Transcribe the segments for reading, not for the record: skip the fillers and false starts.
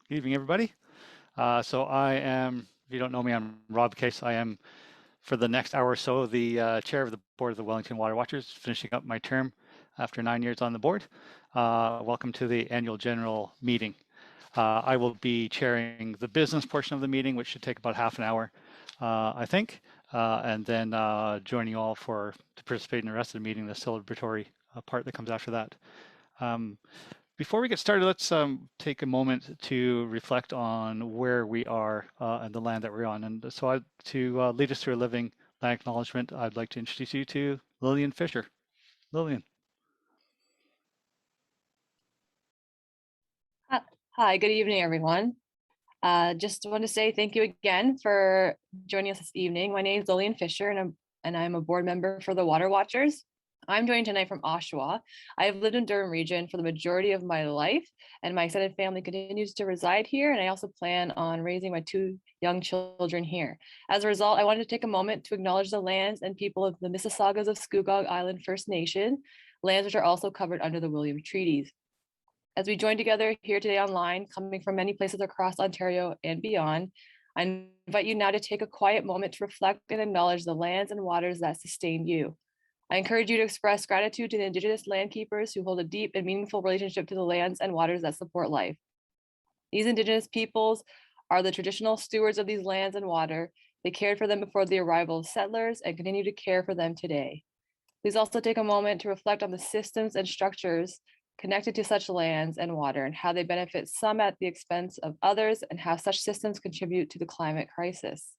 Good evening, everybody. So I am, if you don't know me, I'm Rob Case. I am, for the next hour or so, the chair of the board of the Wellington Water Watchers, finishing up my term after 9 years on the board. Welcome to the annual general meeting. I will be chairing the business portion of the meeting, which should take about half an hour, I think, and then joining you all to participate in the rest of the meeting, the celebratory part that comes after that. Before we get started, let's take a moment to reflect on where we are and the land that we're on. And so to lead us through a living land acknowledgement, I'd like to introduce you to Lillian Fisher. Lillian. Hi, good evening, everyone. Just want to say thank you again for joining us this evening. My name is Lillian Fisher, and I'm a board member for the Water Watchers. I'm joining tonight from Oshawa. I have lived in Durham region for the majority of my life, and my extended family continues to reside here, and I also plan on raising my 2 young children here. As a result, I wanted to take a moment to acknowledge the lands and people of the Mississaugas of Scugog Island First Nation, lands which are also covered under the William Treaties. As we join together here today online, coming from many places across Ontario and beyond, I invite you now to take a quiet moment to reflect and acknowledge the lands and waters that sustain you. I encourage you to express gratitude to the Indigenous land keepers who hold a deep and meaningful relationship to the lands and waters that support life. These Indigenous peoples are the traditional stewards of these lands and water. They cared for them before the arrival of settlers and continue to care for them today. Please also take a moment to reflect on the systems and structures connected to such lands and water and how they benefit some at the expense of others and how such systems contribute to the climate crisis.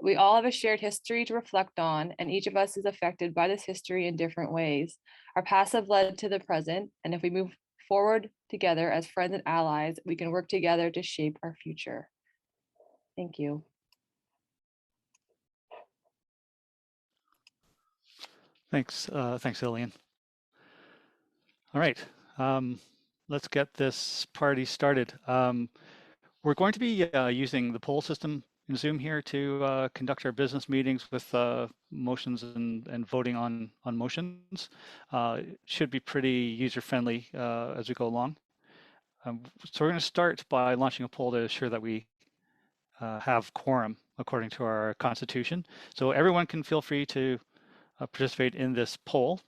We all have a shared history to reflect on, and each of us is affected by this history in different ways. Our past have led to the present, and if we move forward together as friends and allies, we can work together to shape our future. Thank you. Thanks, Lillian. All right, let's get this party started. We're going to be using the poll system in Zoom here to conduct our business meetings with motions and voting on motions. It should be pretty user-friendly as we go along. So we're going to start by launching a poll to ensure that we have quorum according to our constitution. So everyone can feel free to participate in this poll.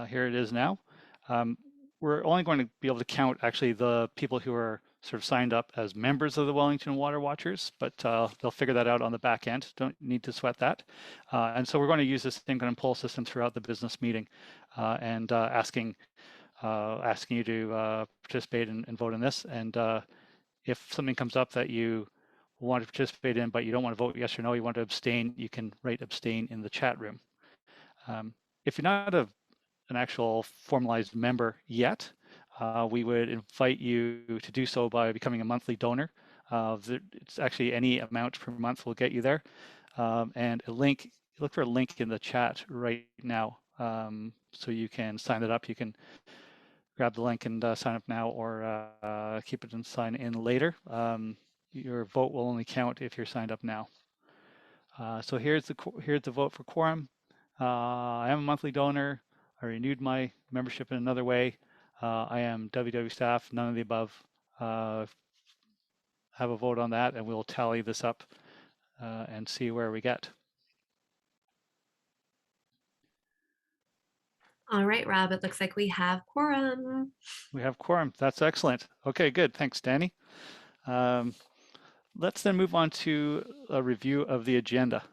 Here it is now. We're only going to be able to count actually the people who are sort of signed up as members of the Wellington Water Watchers, but they'll figure that out on the back end. Don't need to sweat that. And so we're going to use this same kind of poll system throughout the business meeting and asking you to participate and vote in this. And if something comes up that you want to participate in, but you don't want to vote yes or no, you want to abstain, you can write abstain in the chat room. If you're not an actual formalized member yet, we would invite you to do so by becoming a monthly donor. It's actually any amount per month will get you there. And a link, look for a link in the chat right now. So you can sign it up. You can grab the link and sign up now, or keep it and sign in later. Your vote will only count if you're signed up now. So here's the vote for quorum. I am a monthly donor. I renewed my membership in another way. I am WW staff, none of the above. Have a vote on that, and we'll tally this up and see where we get. All right, Rob, it looks like we have quorum. We have quorum. That's excellent. Okay, good. Thanks, Danny. Let's then move on to a review of the agenda.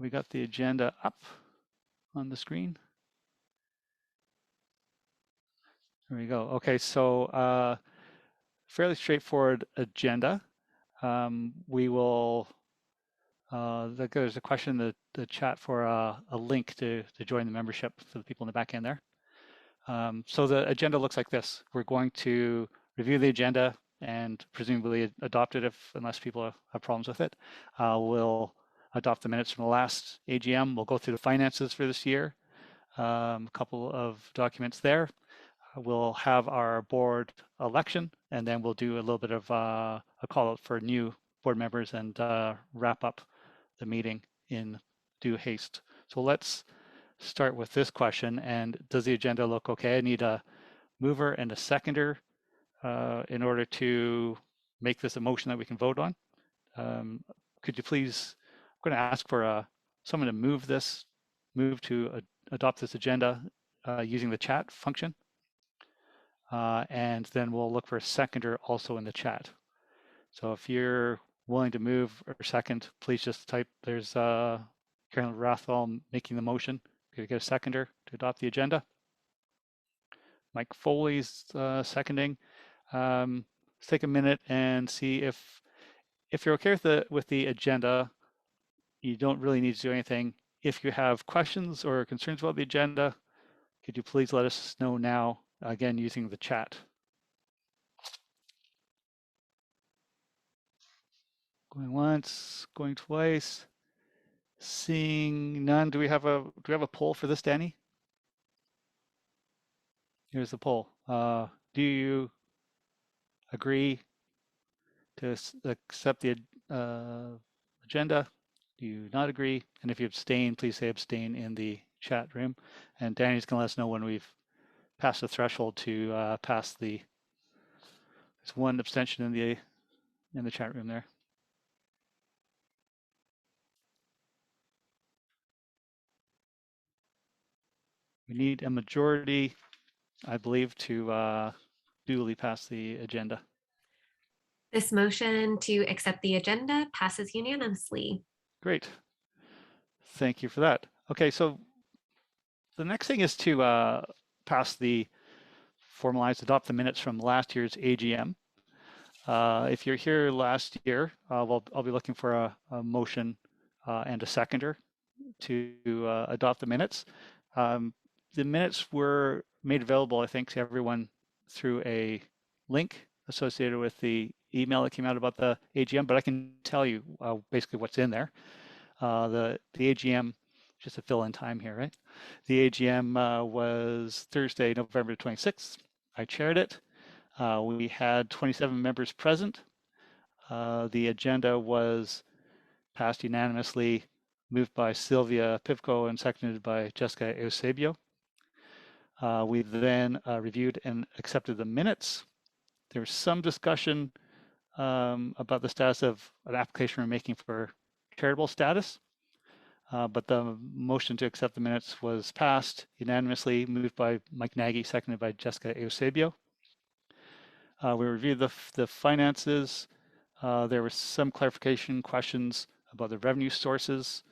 We got the agenda up on the screen. There we go. Okay, so fairly straightforward agenda. We will, there's a question in the chat for a link to join the membership for the people in the back end there. So the agenda looks like this. We're going to review the agenda and presumably adopt it unless people have problems with it. We'll adopt the minutes from the last AGM. We'll go through the finances for this year, a couple of documents there. We'll have our board election, and then we'll do a little bit of a call out for new board members and wrap up the meeting in due haste. So let's start with this question. And does the agenda look okay? I need a mover and a seconder in order to make this a motion that we can vote on. Could you please, I'm going to ask for someone to move to adopt this agenda using the chat function. And then we'll look for a seconder also in the chat. So if you're willing to move or second, please just type, there's Carolyn Rathwell making the motion. Could I get a seconder to adopt the agenda? Mike Foley's seconding. Let's take a minute and see if you're okay with the agenda. You don't really need to do anything. If you have questions or concerns about the agenda, could you please let us know now, again, using the chat. Going once, going twice. Seeing none. Do we have a poll for this, Danny? Here's the poll. Do you agree to accept the agenda? Do you not agree? And if you abstain, please say abstain in the chat room. And Danny's going to let us know when we've passed the threshold to pass the. There's one abstention in the chat room there. We need a majority, I believe, to duly pass the agenda. This motion to accept the agenda passes unanimously. Great. Thank you for that. Okay, so the next thing is to adopt the minutes from last year's AGM. If you're here last year, I'll be looking for a motion and a seconder to adopt the minutes. The minutes were made available, I think, to everyone through a link associated with the email that came out about the AGM, but I can tell you basically what's in there. The AGM, just to fill in time here, right? The AGM was Thursday, November 26th. I chaired it. We had 27 members present. The agenda was passed unanimously, moved by Sylvia Pivko and seconded by Jessica Eusebio. We then reviewed and accepted the minutes. There was some discussion about the status of an application we're making for charitable status. But the motion to accept the minutes was passed unanimously, moved by Mike Nagy, seconded by Jessica Eusebio. We reviewed the finances. There were some clarification questions about the revenue sources,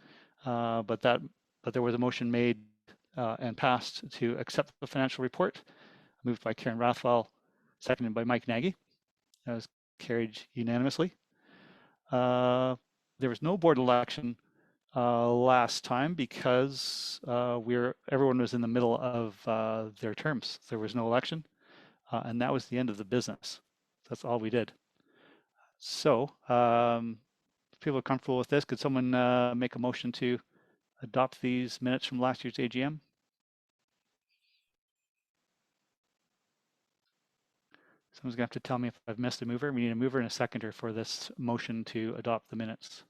but there was a motion made and passed to accept the financial report, moved by Karen Rathwell, seconded by Mike Nagy. That was carried unanimously. There was no board election last time because everyone was in the middle of their terms. There was no election, and that was the end of the business. That's all we did. So, if people are comfortable with this, could someone make a motion to adopt these minutes from last year's AGM? Someone's gonna have to tell me if I've missed a mover. We need a mover and a seconder for this motion to adopt the minutes.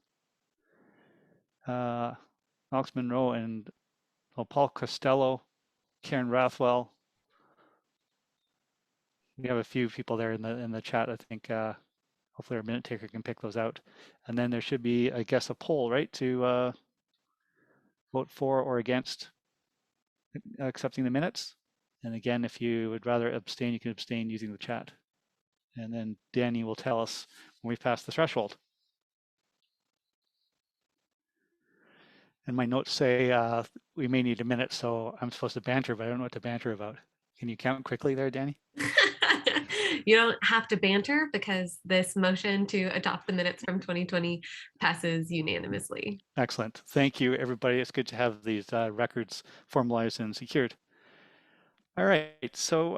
Alex Monroe and Paul Costello, Karen Rathwell. We have a few people there in the chat. I think hopefully our minute taker can pick those out. And then there should be, I guess, a poll, right, to vote for or against accepting the minutes. And again, if you would rather abstain, you can abstain using the chat. And then Danny will tell us when we've passed the threshold. And my notes say we may need a minute, so I'm supposed to banter, but I don't know what to banter about. Can you count quickly there, Danny? You don't have to banter because this motion to adopt the minutes from 2020 passes unanimously. Excellent. Thank you, everybody. It's good to have these records formalized and secured. All right, so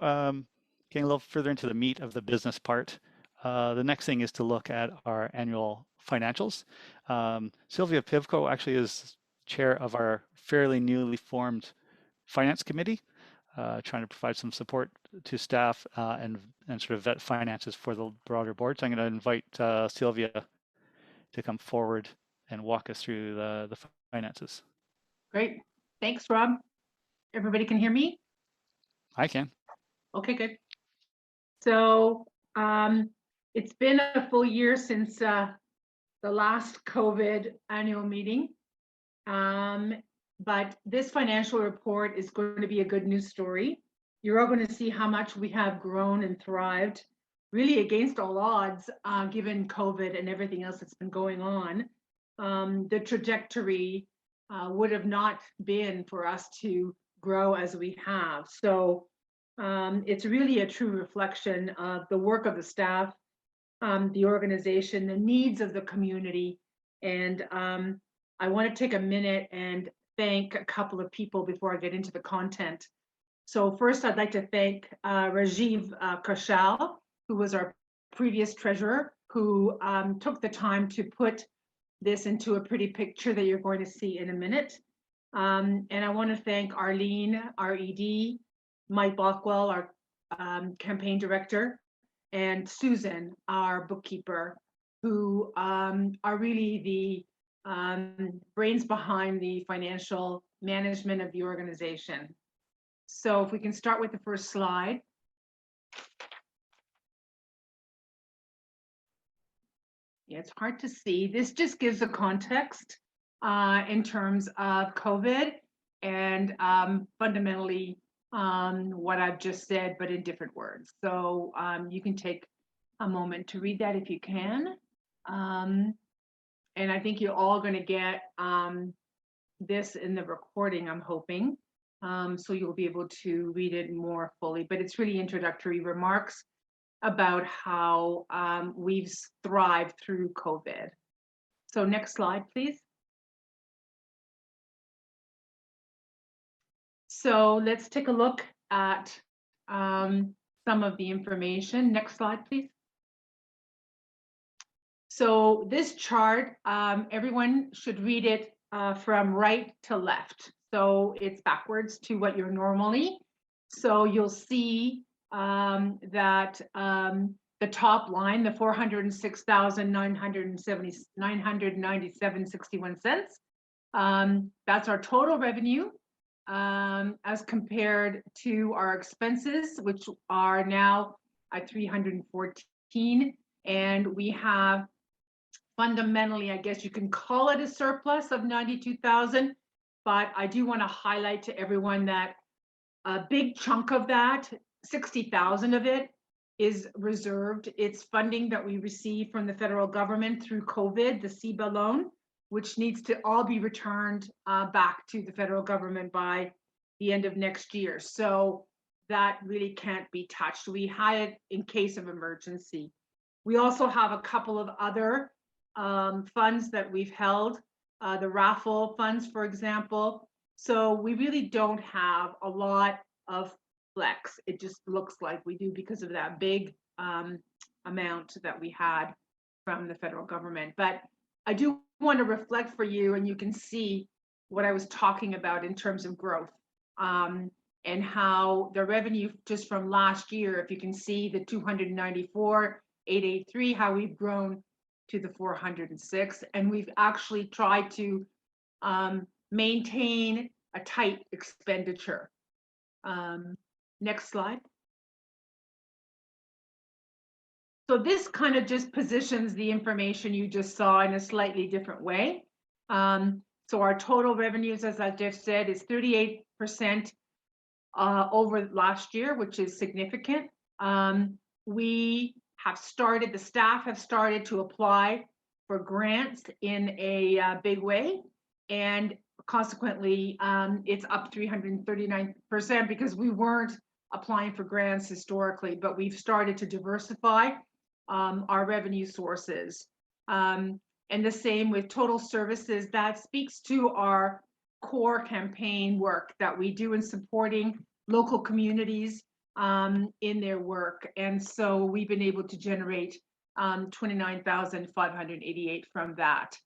getting a little further into the meat of the business part, the next thing is to look at our annual financials. Sylvia Pivko actually is chair of our fairly newly formed finance committee, trying to provide some support to staff and sort of vet finances for the broader board. So I'm going to invite Sylvia to come forward and walk us through the finances. Great. Thanks, Rob. Everybody can hear me? I can. Okay, good. So It's been a full year since the last COVID annual meeting. But this financial report is going to be a good news story. You're all going to see how much we have grown and thrived, really against all odds, given COVID and everything else that's been going on. The trajectory would have not been for us to grow as we have. So it's really a true reflection of the work of the staff, the organization, the needs of the community. And I want to take a minute and thank a couple of people before I get into the content. So first, I'd like to thank Rajiv Kaushal, who was our previous treasurer, who took the time to put this into a pretty picture that you're going to see in a minute. And I want to thank Arlene, our ED, Mike Bockwell, our campaign director, and Susan, our bookkeeper, who are really the brains behind the financial management of the organization. So if we can start with the first slide. Yeah, it's hard to see. This just gives a context in terms of COVID and fundamentally what I've just said, but in different words. So you can take a moment to read that if you can. And I think you're all going to get this in the recording, I'm hoping. So you'll be able to read it more fully, but it's really introductory remarks about how we've thrived through COVID. So next slide, please. So let's take a look at some of the information. Next slide, please. So this chart, everyone should read it from right to left. So it's backwards to what you're normally. So you'll see that the top line, the 406,997.61 cents, that's our total revenue as compared to our expenses, which are now at 314, and we have fundamentally, I guess you can call it a surplus of 92,000, but I do want to highlight to everyone that a big chunk of that, 60,000 of it, is reserved. It's funding that we receive from the federal government through COVID, the CEBA loan, which needs to all be returned back to the federal government by the end of next year. So that really can't be touched. We had it in case of emergency. We also have a couple of other funds that we've held, the raffle funds, for example. So we really don't have a lot of flex. It just looks like we do because of that big amount that we had from the federal government. But I do want to reflect for you, and you can see what I was talking about in terms of growth and how the revenue just from last year, if you can see the 294,883, how we've grown to the 406, and we've actually tried to maintain a tight expenditure. Next slide. So this kind of just positions the information you just saw in a slightly different way. So our total revenues, as I just said, is 38% over last year, which is significant. We have started, the staff have started to apply for grants in a big way. And consequently, it's up 339% because we weren't applying for grants historically, but we've started to diversify our revenue sources. And the same with total services. That speaks to our core campaign work that we do in supporting local communities in their work. And so we've been able to generate 29,588 from that.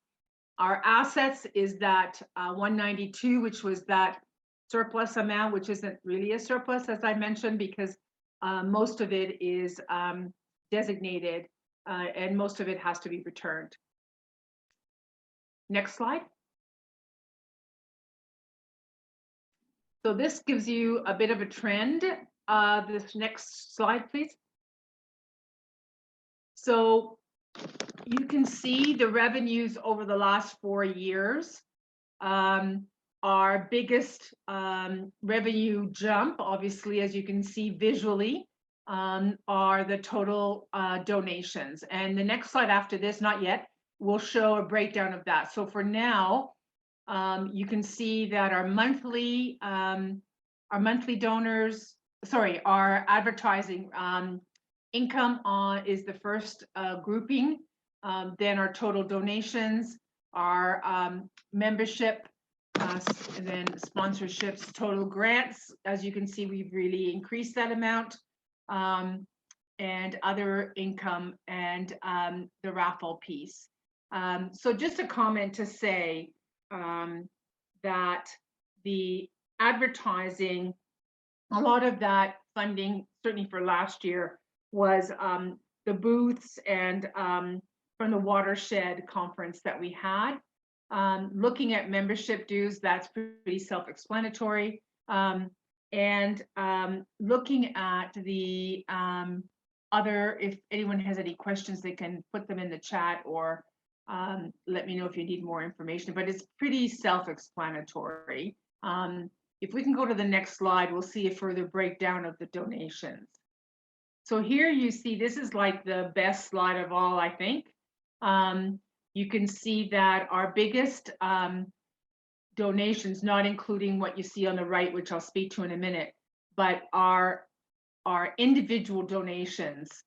Our assets is that 192, which was that surplus amount, which isn't really a surplus, as I mentioned, because most of it is designated and most of it has to be returned. Next slide. So this gives you a bit of a trend. This next slide, please. So you can see the revenues over the last 4 years. Our biggest revenue jump, obviously, as you can see visually, are the total donations. And the next slide after this, not yet, will show a breakdown of that. So for now, you can see that our monthly donors, sorry, our advertising income is the first grouping. Then our total donations, our membership, and then sponsorships, total grants. As you can see, we've really increased that amount, and other income, and the raffle piece. So just a comment to say that the advertising, a lot of that funding, certainly for last year, was the booths and from the watershed conference that we had. Looking at membership dues, that's pretty self-explanatory. And looking at the other, if anyone has any questions, they can put them in the chat, or let me know if you need more information, but it's pretty self-explanatory. If we can go to the next slide, we'll see a further breakdown of the donations. So here you see, this is like the best slide of all, I think. You can see that our biggest donations, not including what you see on the right, which I'll speak to in a minute, but our individual donations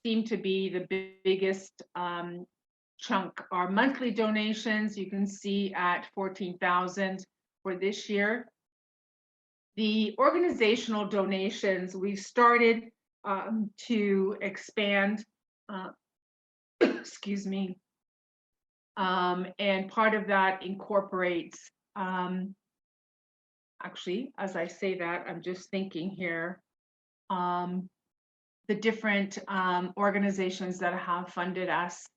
seem to be the biggest chunk. Our monthly donations, you can see at 14,000 for this year. The organizational donations, we've started to expand, excuse me, and part of that incorporates, actually, as I say that, I'm just thinking here, the different organizations that have funded us.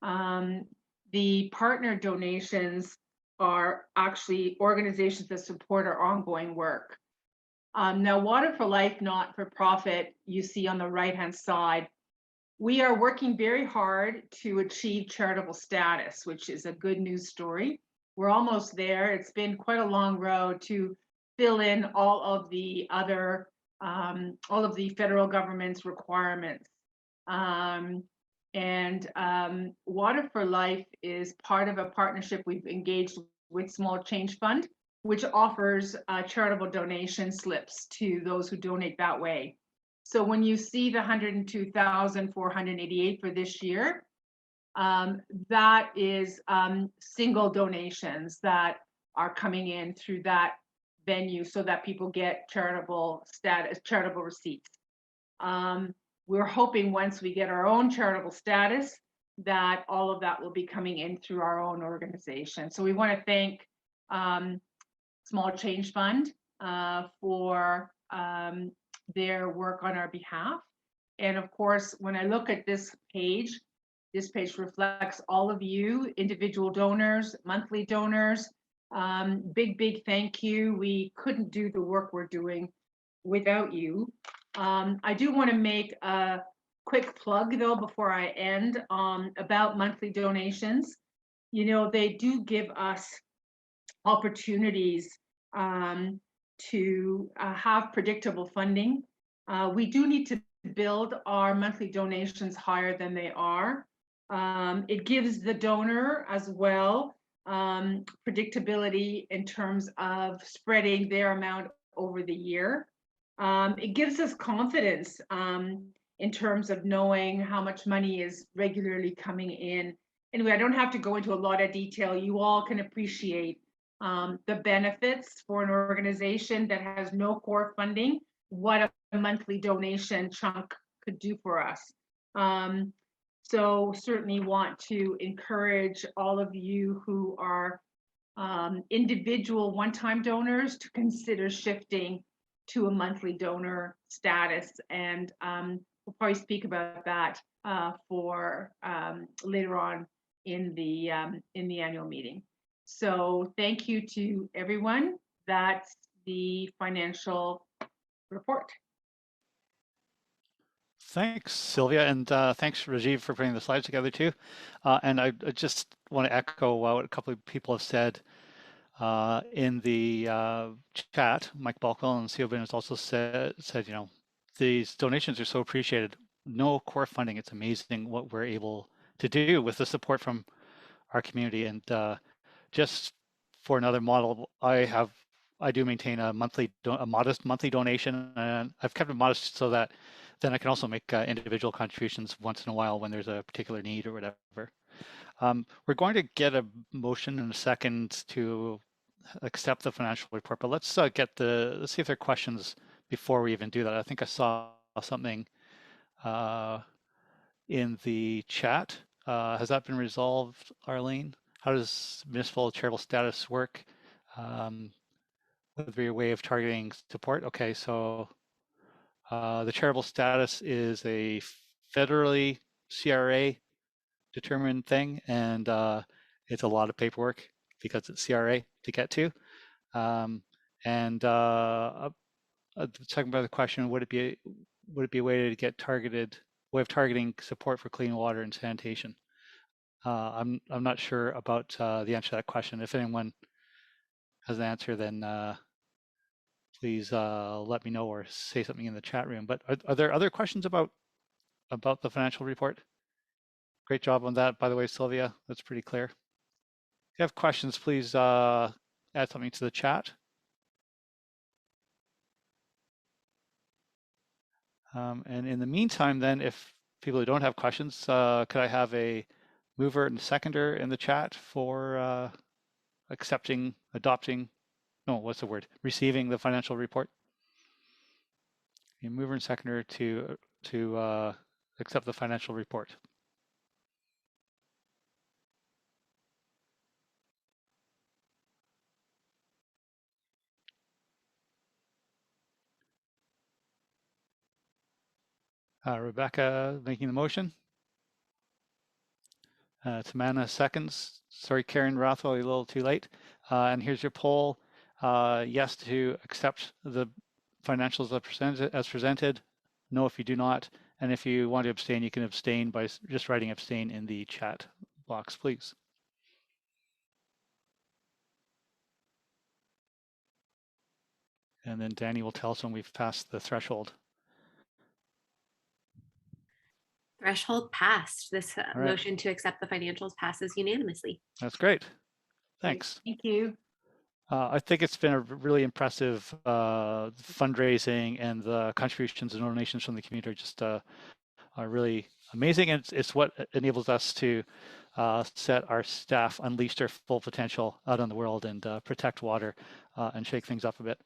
The partner donations are actually organizations that support our ongoing work. Now, Water for Life, not-for-profit, you see on the right-hand side, we are working very hard to achieve charitable status, which is a good news story. We're almost there. It's been quite a long road to fill in all of the other, all of the federal government's requirements. Water for Life is part of a partnership we've engaged with Small Change Fund, which offers charitable donation slips to those who donate that way. So when you see the 102,488 for this year, that is single donations that are coming in through that venue so that people get charitable status, charitable receipts. We're hoping once we get our own charitable status that all of that will be coming in through our own organization. So we want to thank Small Change Fund for their work on our behalf. And of course, when I look at this page reflects all of you, individual donors, monthly donors. Big thank you. We couldn't do the work we're doing without you. I do want to make a quick plug though before I end about monthly donations. You know, they do give us opportunities to have predictable funding. We do need to build our monthly donations higher than they are. It gives the donor as well predictability in terms of spreading their amount over the year. It gives us confidence in terms of knowing how much money is regularly coming in. Anyway, I don't have to go into a lot of detail. You all can appreciate the benefits for an organization that has no core funding, what a monthly donation chunk could do for us. So certainly want to encourage all of you who are individual one-time donors to consider shifting to a monthly donor status, and we'll probably speak about that for later on in the annual meeting. So thank you to everyone. That's the financial report. Thanks, Sylvia, and thanks, Rajiv, for putting the slides together too. And I just want to echo what a couple of people have said in the chat. Mike Balkwell and Siobhan has also said, you know, these donations are so appreciated. No core funding. It's amazing what we're able to do with the support from our community. And just for another model, I do maintain a modest monthly donation, and I've kept it modest so that then I can also make individual contributions once in a while when there's a particular need or whatever. We're going to get a motion in a second to accept the financial report, but let's see if there are questions before we even do that. I think I saw something in the chat. Has that been resolved, Arlene? How does municipal charitable status work? Would there be a way of targeting support? Okay, so the charitable status is a federally CRA determined thing, and it's a lot of paperwork because it's CRA to get to. And the second part of the question, would it be a way to get way of targeting support for clean water and sanitation? I'm not sure about the answer to that question. If anyone has an answer, then please let me know or say something in the chat room. But are there other questions about the financial report? Great job on that, by the way, Sylvia. That's pretty clear. If you have questions, please add something to the chat. And in the meantime, then, if people who don't have questions, could I have a mover and seconder in the chat for receiving the financial report? A mover and seconder to accept the financial report. Rebecca making the motion. Tamana seconds. Sorry, Karen Rothwell, you're a little too late. And here's your poll. Yes to accept the financials as presented. No if you do not. And if you want to abstain, you can abstain by just writing abstain in the chat box, please. And then Danny will tell us when we've passed the threshold. Threshold passed. This All right. motion to accept the financials passes unanimously. That's great. Thanks. Thank you. I think it's been a really impressive fundraising, and the contributions and donations from the community are just are really amazing. And it's what enables us to set our staff, unleash their full potential out in the world, and protect water and shake things up a bit.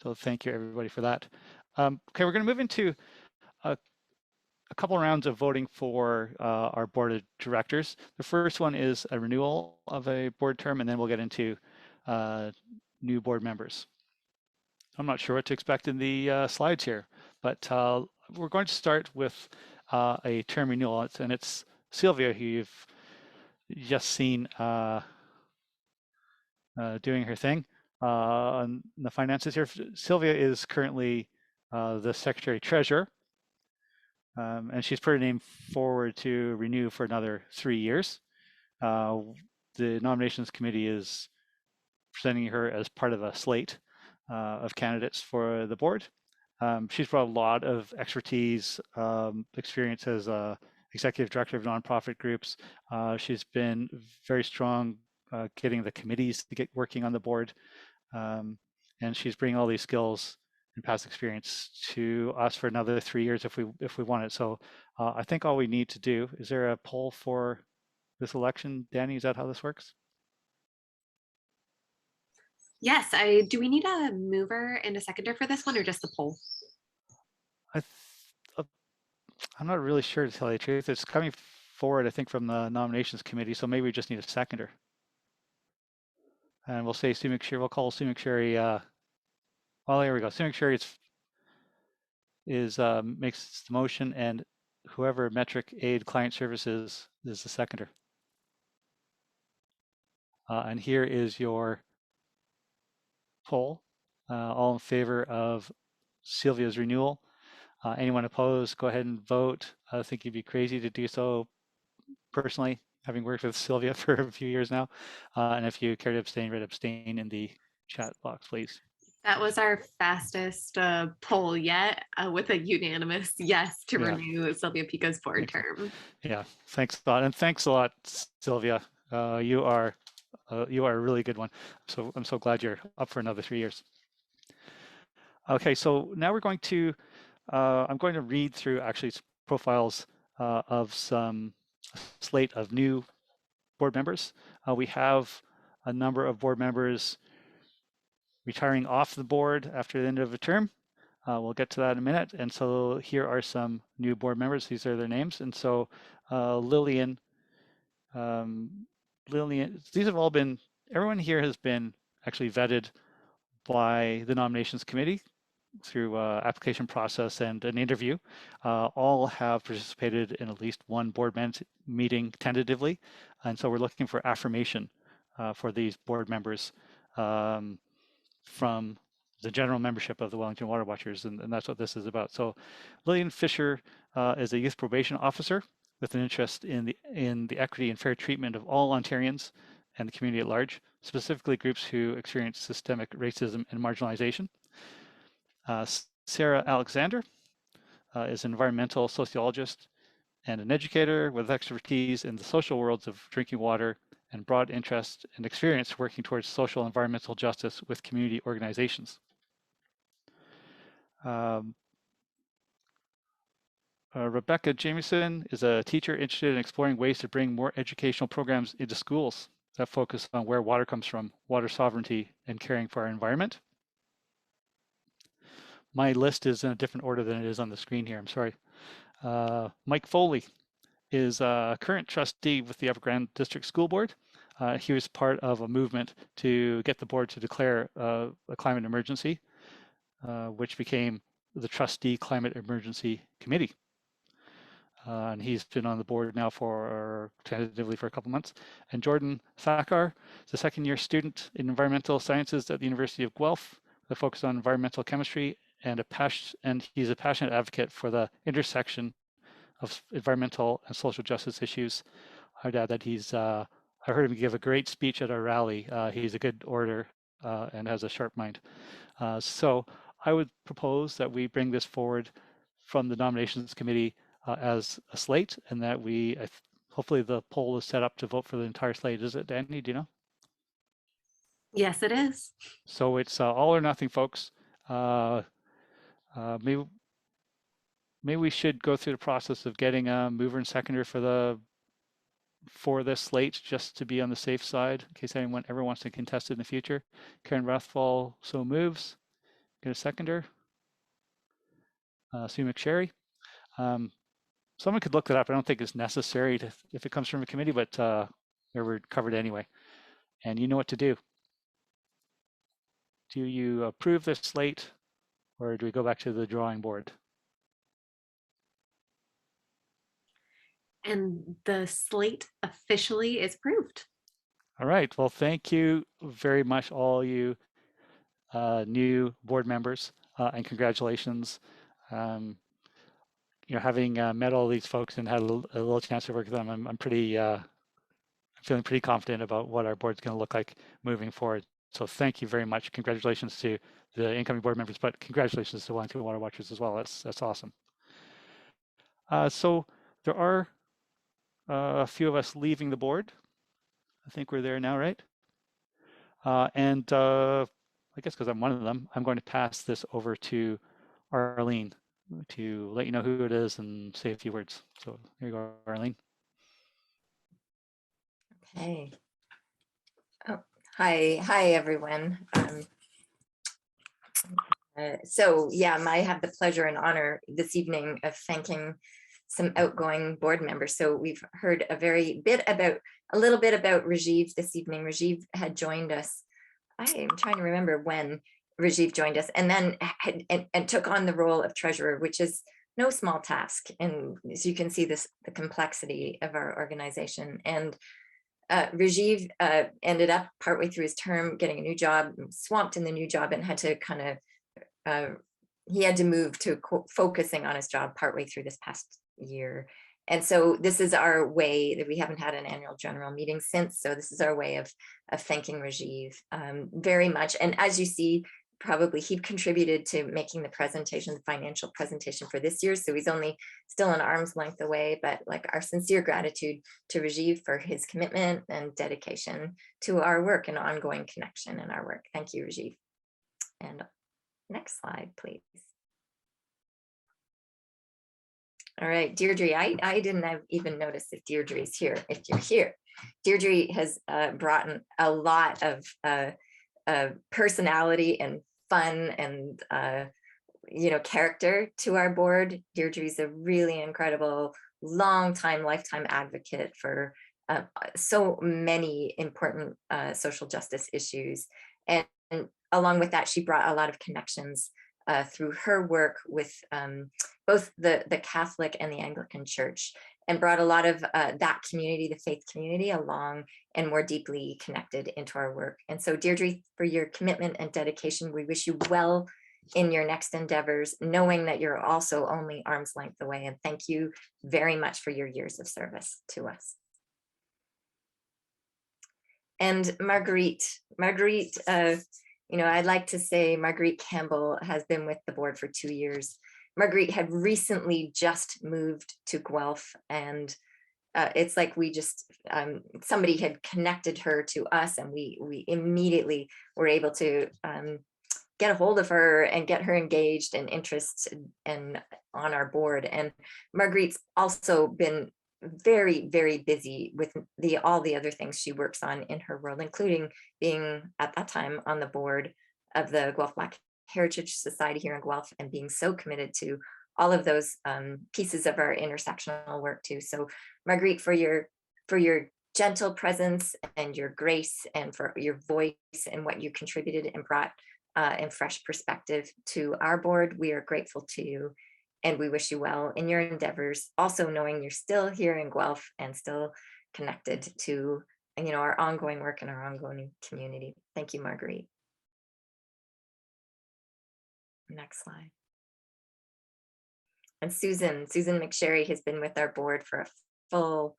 So thank you, everybody, for that. Okay, we're going to move into a couple rounds of voting for our board of directors. The first one is a renewal of a board term, and then we'll get into new board members. I'm not sure what to expect in the slides here, but we're going to start with a term renewal, and it's Sylvia, who you've just seen doing her thing on the finances here. Sylvia is currently the Secretary Treasurer, and she's put her name forward to renew for another 3 years. The nominations committee is presenting her as part of a slate of candidates for the board. She's brought a lot of expertise, experience as a executive director of nonprofit groups. She's been very strong getting the committees to get working on the board. And she's bringing all these skills and past experience to us for another 3 years if we want it. So I think all we need to do, is there a poll for this election? Danny, is that how this works? Yes, do we need a mover and a seconder for this one, or just the poll? I'm not really sure, to tell you the truth. It's coming forward, I think, from the nominations committee, so maybe we just need a seconder. And we'll say Sue McSherry, we'll call Sue McSherry, well, there we go. Sue McSherry makes the motion, and whoever Metric Aid Client Services is the seconder. And here is your poll. All in favor of Sylvia's renewal. Anyone opposed, go ahead and vote. I think you'd be crazy to do so personally, having worked with Sylvia for a few years now. And if you care to abstain, abstain in the chat box, please. That was our fastest poll yet, with a unanimous yes to renew Sylvia Pico's board term. Yeah, thanks a lot, and thanks a lot, Sylvia. You are a really good one. So I'm so glad you're up for another 3 years. Okay, so now we're going to I'm going to read through actually profiles of some slate of new board members. We have a number of board members retiring off the board after the end of a term. We'll get to that in a minute. And so here are some new board members. These are their names. And so Lillian, these have all been, everyone here has been actually vetted by the nominations committee through application process and an interview. All have participated in at least one board meeting tentatively. And so we're looking for affirmation for these board members from the general membership of the Wellington Water Watchers, and that's what this is about. So Lillian Fisher is a youth probation officer with an interest in the equity and fair treatment of all Ontarians and the community at large, specifically groups who experience systemic racism and marginalization. Sarah Alexander is an environmental sociologist and an educator with expertise in the social worlds of drinking water and broad interest and experience working towards social and environmental justice with community organizations. Rebecca Jameson is a teacher interested in exploring ways to bring more educational programs into schools that focus on where water comes from, water sovereignty, and caring for our environment. My list is in a different order than it is on the screen here, I'm sorry. Mike Foley is a current trustee with the Upper Grand District School Board. He was part of a movement to get the board to declare a climate emergency, which became the Trustee Climate Emergency Committee. And he's been on the board now tentatively for a couple months. And Jordan Thakkar is a second-year student in environmental sciences at the University of Guelph that focuses on environmental chemistry, and he's a passionate advocate for the intersection of environmental and social justice issues. I'd add that I heard him give a great speech at our rally. He's a good orator and has a sharp mind. So I would propose that we bring this forward from the nominations committee as a slate, and that hopefully the poll is set up to vote for the entire slate. Is it, Danny? Do you know? Yes, it is. So it's all or nothing, folks. Maybe we should go through the process of getting a mover and seconder for this slate, just to be on the safe side in case anyone ever wants to contest it in the future. Karen Rothfall so moves. Get a seconder. Sue McSherry. Someone could look that up. I don't think it's necessary if it comes from a committee, but we're covered anyway. And you know what to do. Do you approve this slate, or do we go back to the drawing board? And the slate officially is approved. All right. Well, thank you very much, all you new board members, and congratulations. Having met all these folks and had a little chance to work with them, I'm feeling pretty confident about what our board's going to look like moving forward. So thank you very much. Congratulations to the incoming board members, but congratulations to Wellington Water Watchers as well. That's awesome. So there are a few of us leaving the board. I think we're there now, right? And I guess because I'm one of them, I'm going to pass this over to Arlene to let you know who it is and say a few words. So here you go, Arlene. Okay. Oh, hi everyone. So yeah, I have the pleasure and honor this evening of thanking some outgoing board members. So we've heard a little bit about Rajiv this evening. Rajiv had joined us. I am trying to remember when Rajiv joined us, and then and took on the role of treasurer, which is no small task. And as you can see, the complexity of our organization. And Rajiv ended up partway through his term getting a new job, swamped in the new job, and had to kind of he had to move to focusing on his job partway through this past year. And so this is our way that we haven't had an annual general meeting since. So this is our way of thanking Rajiv very much. And as you see, probably he contributed to making the presentation, the financial presentation for this year. So he's only still an arm's length away, but like our sincere gratitude to Rajiv for his commitment and dedication to our work and ongoing connection in our work. Thank you, Rajiv. And next slide, please. All right, Deirdre, I didn't even notice if Deirdre is here. If you're here, Deirdre has brought in a lot of personality and fun and character to our board. Deirdre is a really incredible, long-time, lifetime advocate for so many important social justice issues. And along with that, she brought a lot of connections through her work with both the Catholic and the Anglican Church, and brought a lot of that community, the faith community, along and more deeply connected into our work. And so Deirdre, for your commitment and dedication, we wish you well in your next endeavors, knowing that you're also only arm's length away. And thank you very much for your years of service to us. And Marguerite, I'd like to say Marguerite Campbell has been with the board for 2 years. Marguerite had recently just moved to Guelph, and it's like we just, somebody had connected her to us, and we immediately were able to get a hold of her and get her engaged and interested and on our board. And Marguerite's also been very, very busy with all the other things she works on in her world, including being at that time on the board of the Guelph Black Heritage Society here in Guelph, and being so committed to all of those pieces of our intersectional work too. So Marguerite, for your gentle presence and your grace, and for your voice and what you contributed and brought in fresh perspective to our board, we are grateful to you. And we wish you well in your endeavors, also knowing you're still here in Guelph and still connected to our ongoing work and our ongoing community. Thank you, Marguerite. Next slide. And Susan McSherry has been with our board for a full,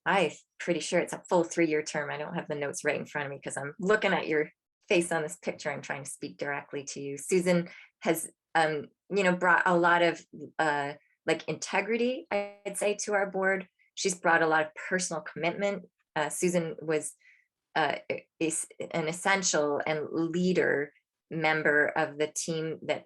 I'm pretty sure it's a full 3-year term. I don't have the notes right in front of me because I'm looking at your face on this picture and trying to speak directly to you. Susan has brought a lot of integrity, I'd say, to our board. She's brought a lot of personal commitment. Susan was is an essential and leader member of the team that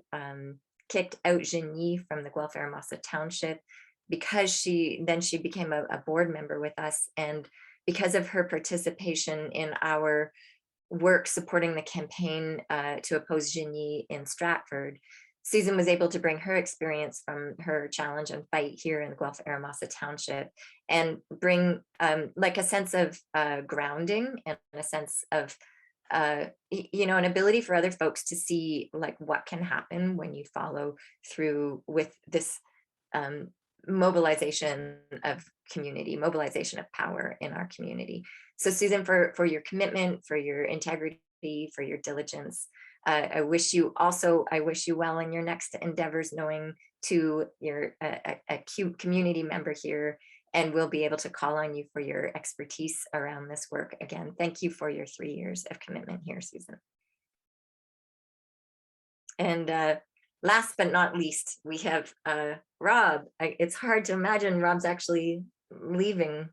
kicked out Genie from the Guelph Aramasa Township, because she became a board member with us, and because of her participation in our work supporting the campaign to oppose Genie in Stratford. Susan was able to bring her experience from her challenge and fight here in the Guelph Aramasa Township, and bring a sense of grounding, and a sense of an ability for other folks to see what can happen when you follow through with this mobilization of community, mobilization of power in our community. So Susan, for your commitment, for your integrity, for your diligence, I wish you well in your next endeavors, knowing you're a cute community member here, and we'll be able to call on you for your expertise around this work. Again, thank you for your 3 years of commitment here, Susan. And last but not least, we have Rob. It's hard to imagine Rob's actually leaving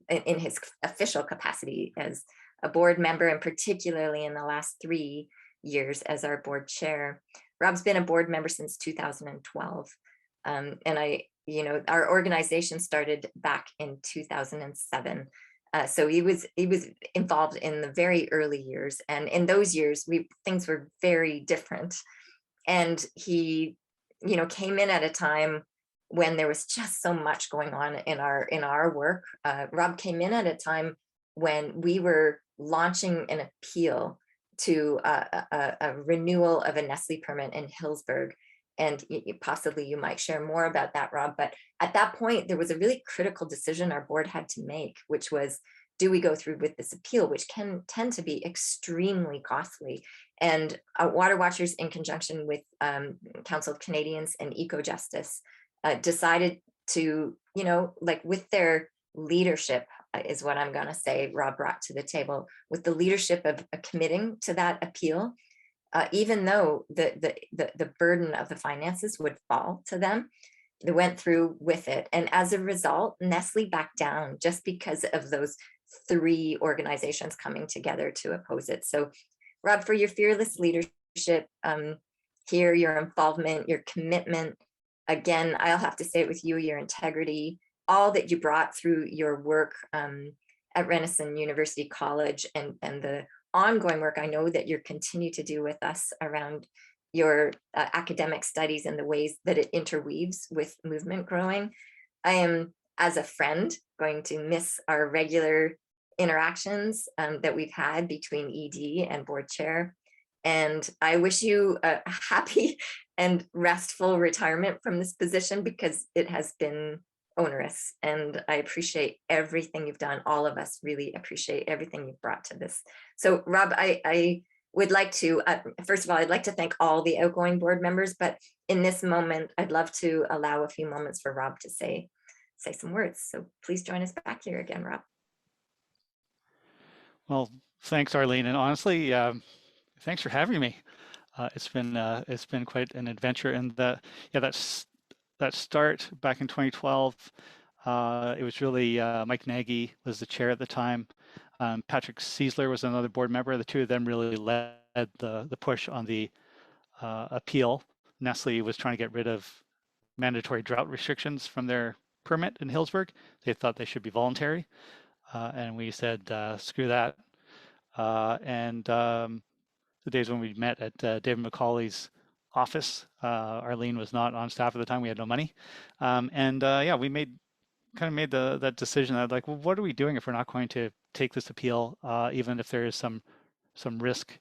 in his official capacity as a board member, and particularly in the last 3 years as our board chair. Rob's been a board member since 2012. And our organization started back in 2007. So he was involved in the very early years, and in those years things were very different. And he came in at a time when there was just so much going on in our work. Rob came in at a time when we were launching an appeal to a renewal of a Nestle permit in Hillsburg. And possibly you might share more about that, Rob. But at that point, there was a really critical decision our board had to make, which was, do we go through with this appeal, which can tend to be extremely costly And Water Watchers, in conjunction with Council of Canadians and Eco Justice, decided to, like with their leadership, is what I'm going to say, Rob brought to the table, with the leadership of committing to that appeal, even though the burden of the finances would fall to them. They went through with it. And as a result, Nestle backed down just because of those 3 organizations coming together to oppose it. So Rob, for your fearless leadership here, your involvement, your commitment, again, I'll have to say it with you, your integrity, all that you brought through your work at Renison University College, and the ongoing work I know that you continue to do with us around your academic studies and the ways that it interweaves with movement growing. I am, as a friend, going to miss our regular interactions that we've had between ED and board chair. And I wish you a happy and restful retirement from this position, because it has been onerous. And I appreciate everything you've done. All of us really appreciate everything you've brought to this. So Rob, I would like to, first of all, I'd like to thank all the outgoing board members, but in this moment, I'd love to allow a few moments for Rob to say some words. So please join us back here again, Rob. Well, thanks, Arlene, and honestly, thanks for having me. It's been quite an adventure, and that start back in 2012. It was really Mike Nagy was the chair at the time. Patrick Seisler was another board member. The two of them really led the push on the appeal. Nestle was trying to get rid of mandatory drought restrictions from their permit in Hillsburg. They thought they should be voluntary, and we said screw that. The days when we met at David McCauley's office, Arlene was not on staff at the time. We had no money, we made that decision. That like, well, what are we doing if we're not going to take this appeal, even if there is some risk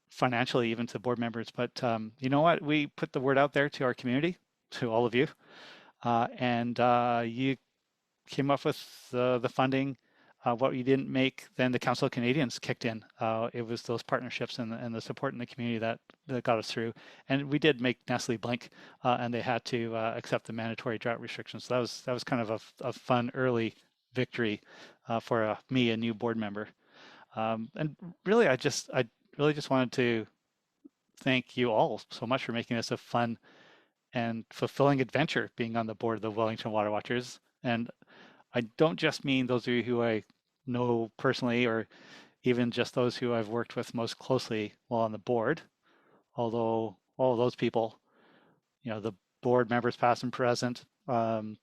financially, even to board members. But you know what? We put the word out there to our community, to all of you, and you came up with the funding. What you didn't make, then the Council of Canadians kicked in. It was those partnerships and the support in the community that got us through. And we did make Nestle blink, and they had to accept the mandatory drought restrictions. So that was kind of a fun early victory for me, a new board member. And really, I really just wanted to thank you all so much for making this a fun and fulfilling adventure, being on the board of the Wellington Water Watchers. And I don't just mean those of you who I know personally, or even just those who I've worked with most closely while on the board, although all of those people, the board members past and present,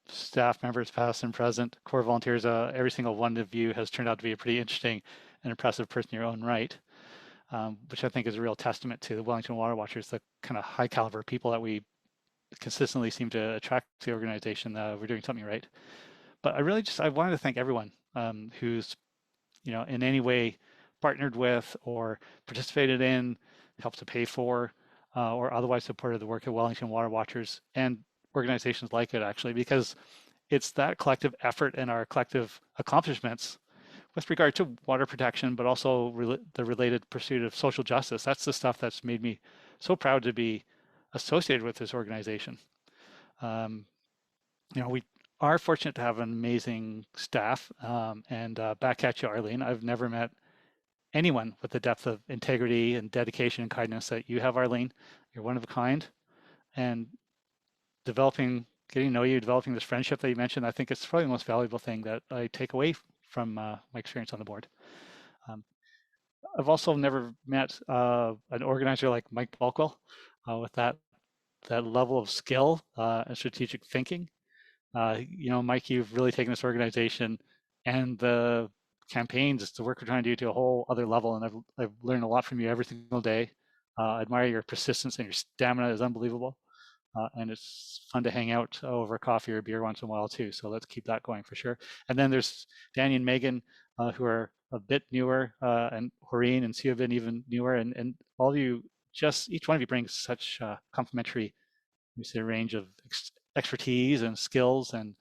staff members past and present, core volunteers, every single one of you has turned out to be a pretty interesting and impressive person in your own right, which I think is a real testament to the Wellington Water Watchers, the kind of high caliber people that we consistently seem to attract to the organization. We're doing something right. But I wanted to thank everyone who's, in any way partnered with or participated in, helped to pay for, or otherwise supported the work of Wellington Water Watchers and organizations like it, actually, because it's that collective effort and our collective accomplishments with regard to water protection, but also the related pursuit of social justice. That's the stuff that's made me so proud to be associated with this organization. We are fortunate to have an amazing staff, and back at you, Arlene. I've never met anyone with the depth of integrity and dedication and kindness that you have, Arlene. You're one of a kind, and getting to know you, developing this friendship that you mentioned, I think it's probably the most valuable thing that I take away from my experience on the board. I've also never met an organizer like Mike Balkwell with that level of skill and strategic thinking. Mike, you've really taken this organization and the campaigns, the work we're trying to do, to a whole other level. And I've learned a lot from you every single day. I admire your persistence, and your stamina is unbelievable. And it's fun to hang out over coffee or beer once in a while too. So let's keep that going for sure. And then there's Danny and Megan, who are a bit newer, and Horeen and Sue have been even newer. And all of you, each one of you brings such complementary, range of expertise and skills and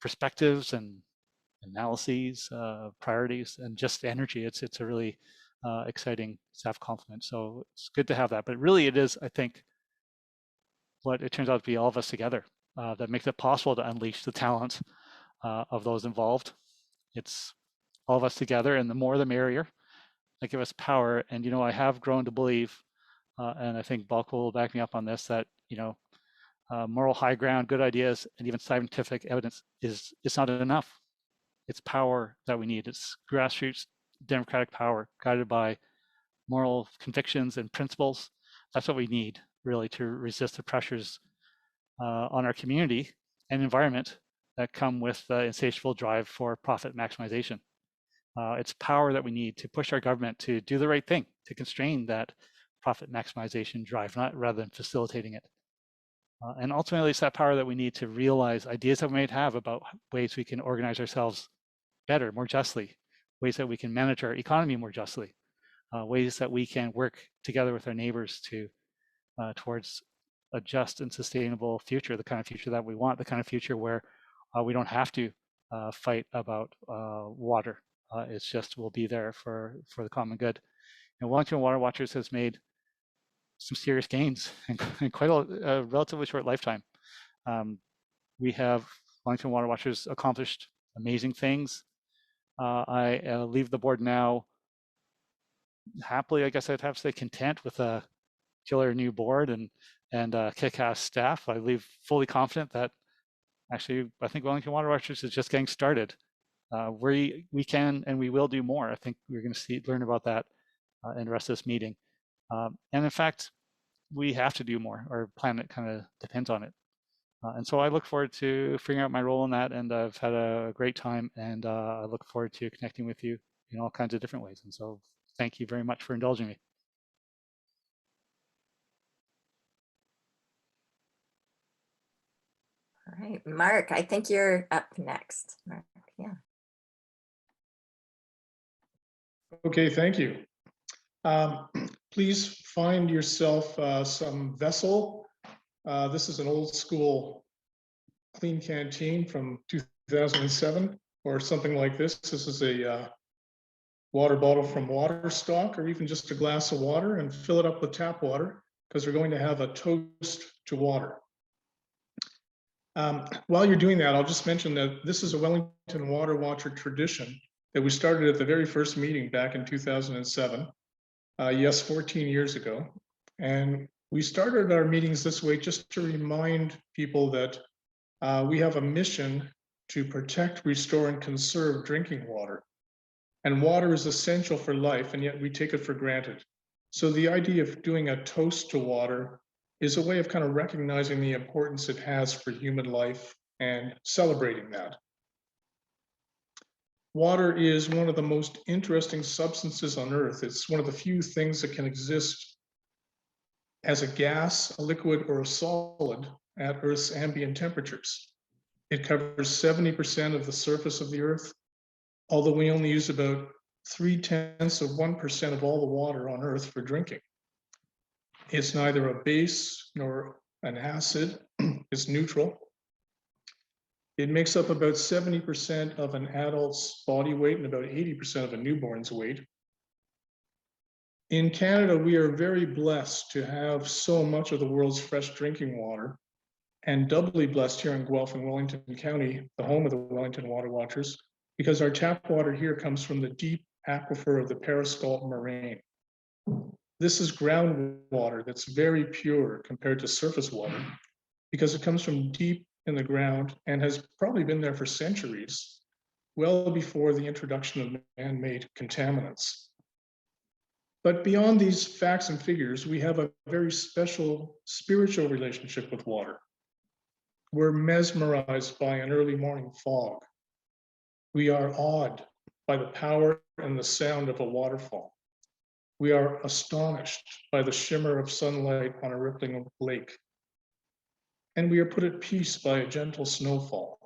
perspectives and analyses, priorities, and just energy. It's a really exciting staff compliment. So it's good to have that. But really, it is, I think, what it turns out to be all of us together that makes it possible to unleash the talent of those involved. It's all of us together, and the more the merrier. That give us power. And I have grown to believe, and I think Balco will back me up on this, that moral high ground, good ideas, and even scientific evidence is not enough. It's power that we need. It's grassroots democratic power guided by moral convictions and principles. That's what we need, really, to resist the pressures on our community and environment that come with the insatiable drive for profit maximization. It's power that we need to push our government to do the right thing, to constrain that profit maximization drive, rather than facilitating it. And ultimately, it's that power that we need to realize ideas that we might have about ways we can organize ourselves better, more justly, ways that we can manage our economy more justly, ways that we can work together with our neighbors towards a just and sustainable future, the kind of future that we want, the kind of future where we don't have to fight about water. It's just we'll be there for the common good. And Wellington Water Watchers has made some serious gains in quite a relatively short lifetime. We have Wellington Water Watchers accomplished amazing things. I leave the board now happily, I guess I'd have to say content with a killer new board and kick-ass staff. I leave fully confident that actually I think Wellington Water Watchers is just getting started. We can and we will do more. I think we're going to learn about that in the rest of this meeting. And in fact, we have to do more. Our planet kind of depends on it. And so I look forward to figuring out my role in that. And I've had a great time, and I look forward to connecting with you in all kinds of different ways. And so thank you very much for indulging me. All right, Mark, I think you're up next. Mark, yeah. Okay, thank you. Please find yourself some vessel. This is an old school clean canteen from 2007 or something like this. This is a water bottle from Waterstock, or even just a glass of water, and fill it up with tap water, because we're going to have a toast to water. While you're doing that, I'll just mention that this is a Wellington Water Watcher tradition that we started at the very first meeting back in 2007. Yes, 14 years ago. And we started our meetings this way just to remind people that we have a mission to protect, restore, and conserve drinking water. And water is essential for life, and yet we take it for granted. So the idea of doing a toast to water is a way of kind of recognizing the importance it has for human life and celebrating that. Water is one of the most interesting substances on Earth. It's one of the few things that can exist as a gas, a liquid, or a solid at Earth's ambient temperatures. It covers 70% of the surface of the Earth, although we only use about 0.3% of all the water on Earth for drinking. It's neither a base nor an acid. It's neutral. It makes up about 70% of an adult's body weight and about 80% of a newborn's weight. In Canada, we are very blessed to have so much of the world's fresh drinking water, and doubly blessed here in Guelph and Wellington County, the home of the Wellington Water Watchers, because our tap water here comes from the deep aquifer of the Periscalt Moraine. This is groundwater that's very pure compared to surface water, because it comes from deep in the ground and has probably been there for centuries, well before the introduction of man-made contaminants. But beyond these facts and figures, we have a very special spiritual relationship with water. We're mesmerized by an early morning fog. We are awed by the power and the sound of a waterfall. We are astonished by the shimmer of sunlight on a rippling lake. And we are put at peace by a gentle snowfall.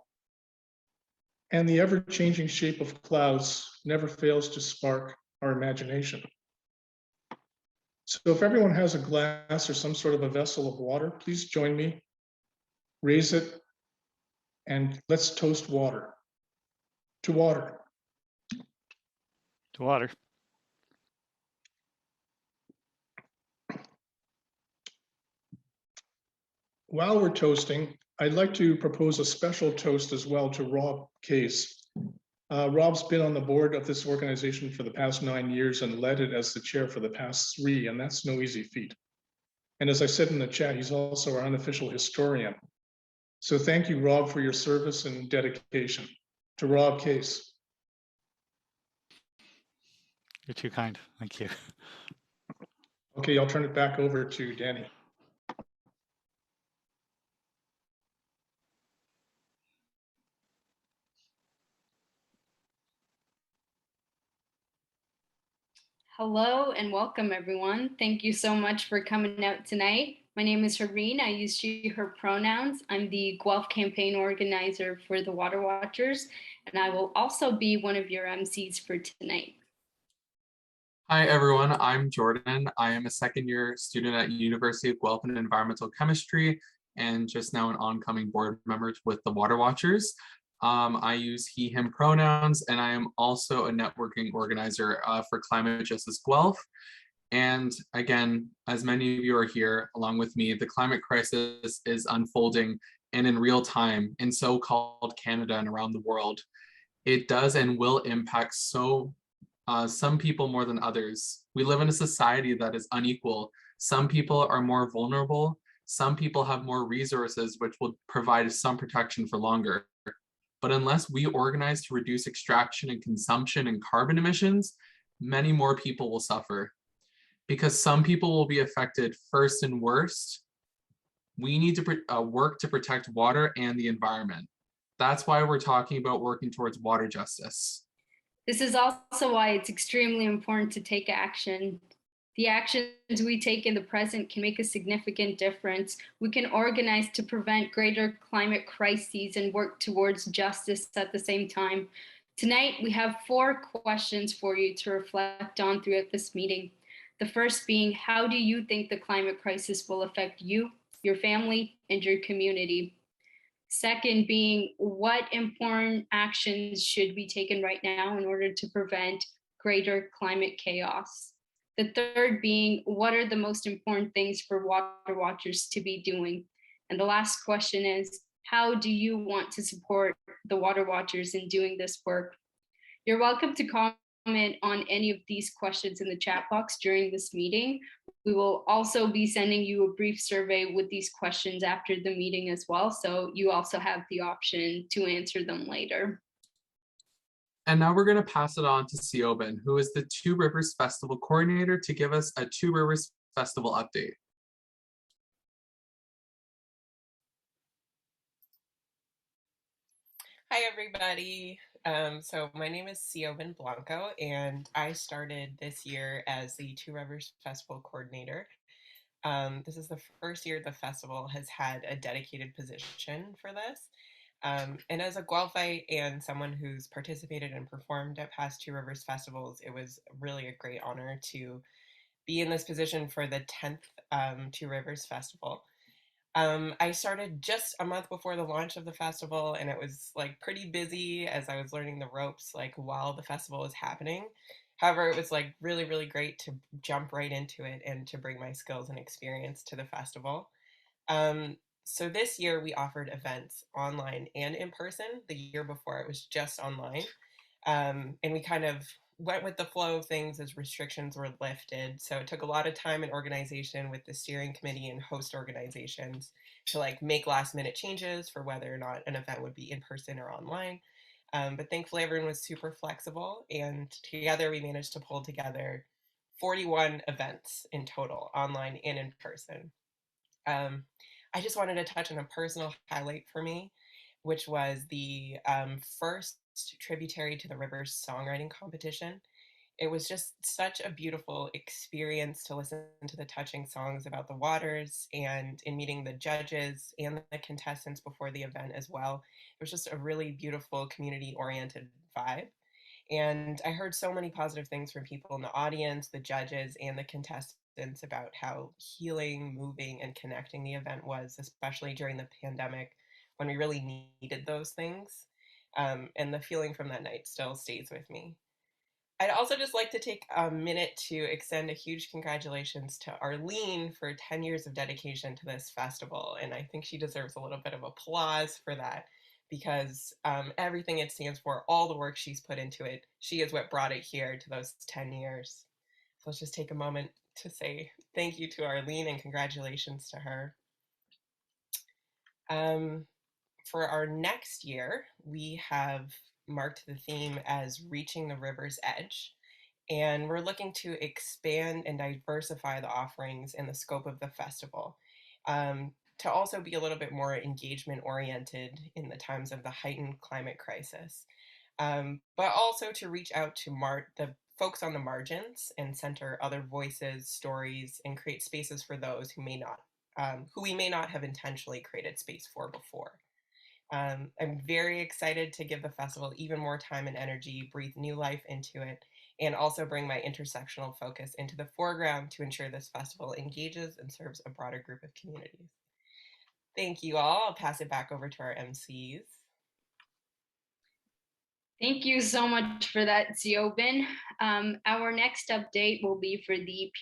And the ever-changing shape of clouds never fails to spark our imagination. So if everyone has a glass or some sort of a vessel of water, please join me, raise it, and let's toast water. To water. To water. while we're toasting, I'd like to propose a special toast as well to Rob Case. Rob's been on the board of this organization for the past 9 years and led it as the chair for the past 3, and that's no easy feat. And as I said in the chat, he's also our unofficial historian. So thank you, Rob, for your service and dedication. To Rob Case. You're too kind. Thank you. Okay, I'll turn it back over to Danny. Hello and welcome, everyone. Thank you so much for coming out tonight. My name is Hareen. I use she, her pronouns. I'm the Guelph campaign organizer for the Water Watchers, and I will also be one of your MCs for tonight. Hi, everyone. I'm Jordan. I am a second-year student at University of Guelph in Environmental Chemistry and just now an oncoming board member with the Water Watchers. I use he, him pronouns, and I am also a networking organizer for Climate Justice Guelph. And again, as many of you are here, along with me, the climate crisis is unfolding and in real time in so-called Canada and around the world. It does and will impact some people more than others. We live in a society that is unequal. Some people are more vulnerable. Some people have more resources, which will provide some protection for longer. But unless we organize to reduce extraction and consumption and carbon emissions, many more people will suffer. Because some people will be affected first and worst, we need to work to protect water and the environment. That's why we're talking about working towards water justice. This is also why it's extremely important to take action. The actions we take in the present can make a significant difference. We can organize to prevent greater climate crises and work towards justice at the same time. Tonight, we have 4 questions for you to reflect on throughout this meeting. The first being, how do you think the climate crisis will affect you, your family, and your community? Second being, what important actions should be taken right now in order to prevent greater climate chaos? The third being, what are the most important things for water watchers to be doing? And the last question is, how do you want to support the water watchers in doing this work? You're welcome to comment on any of these questions in the chat box during this meeting. We will also be sending you a brief survey with these questions after the meeting as well, so you also have the option to answer them later. And now we're going to pass it on to Siobhan, who is the Two Rivers Festival coordinator, to give us a Two Rivers Festival update. Hi, everybody. So my name is Siobhan Blanco, and I started this year as the Two Rivers Festival coordinator. This is the first year the festival has had a dedicated position for this. And as a Guelphite and someone who's participated and performed at past Two Rivers festivals, it was really a great honor to be in this position for the 10th Two Rivers Festival. I started just a month before the launch of the festival, and it was like pretty busy as I was learning the ropes like while the festival was happening. However, it was like really, really great to jump right into it and to bring my skills and experience to the festival. So this year we offered events online and in person. The year before it was just online. And we kind of went with the flow of things as restrictions were lifted. So it took a lot of time and organization with the steering committee and host organizations to like make last minute changes for whether or not an event would be in person or online. But thankfully everyone was super flexible, and together we managed to pull together 41 events in total, online and in person. I just wanted to touch on a personal highlight for me, which was the first tributary to the Rivers songwriting competition. It was just such a beautiful experience to listen to the touching songs about the waters, and in meeting the judges and the contestants before the event as well. It was just a really beautiful community oriented vibe. And I heard so many positive things from people in the audience, the judges, and the contestants about how healing, moving, and connecting the event was, especially during the pandemic when we really needed those things. And the feeling from that night still stays with me. I'd also just like to take a minute to extend a huge congratulations to Arlene for 10 years of dedication to this festival. And I think she deserves a little bit of applause for that because everything it stands for, all the work she's put into it, she is what brought it here to those 10 years. So let's just take a moment to say thank you to Arlene and congratulations to her. For our next year, we have marked the theme as Reaching the River's Edge, and we're looking to expand and diversify the offerings in the scope of the festival, to also be a little bit more engagement oriented in the times of the heightened climate crisis, but also to reach out to the folks on the margins and center other voices, stories, and create spaces for those who we may not have intentionally created space for before. I'm very excited to give the festival even more time and energy, breathe new life into it, and also bring my intersectional focus into the foreground to ensure this festival engages and serves a broader group of communities. Thank you all. I'll pass it back over to our MCs. Thank you so much for that, Siobhan. Our next update will be for the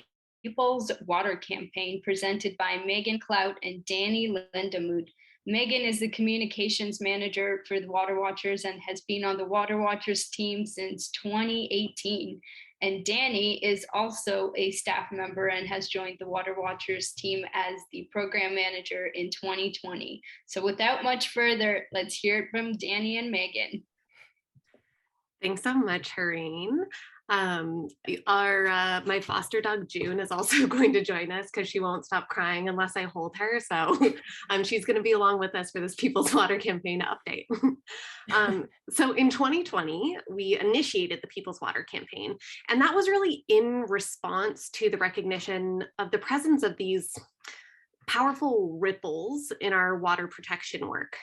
People's Water Campaign presented by Megan Clout and Danny Lindemood. Megan is the communications manager for the Water Watchers and has been on the Water Watchers team since 2018. And Danny is also a staff member and has joined the Water Watchers team as the program manager in 2020. So without much further, let's hear it from Danny and Megan. Thanks so much, Hareen. My foster dog June is also going to join us because she won't stop crying unless I hold her. So she's going to be along with us for this People's Water Campaign update. So in 2020, we initiated the People's Water Campaign, and that was really in response to the recognition of the presence of these powerful ripples in our water protection work.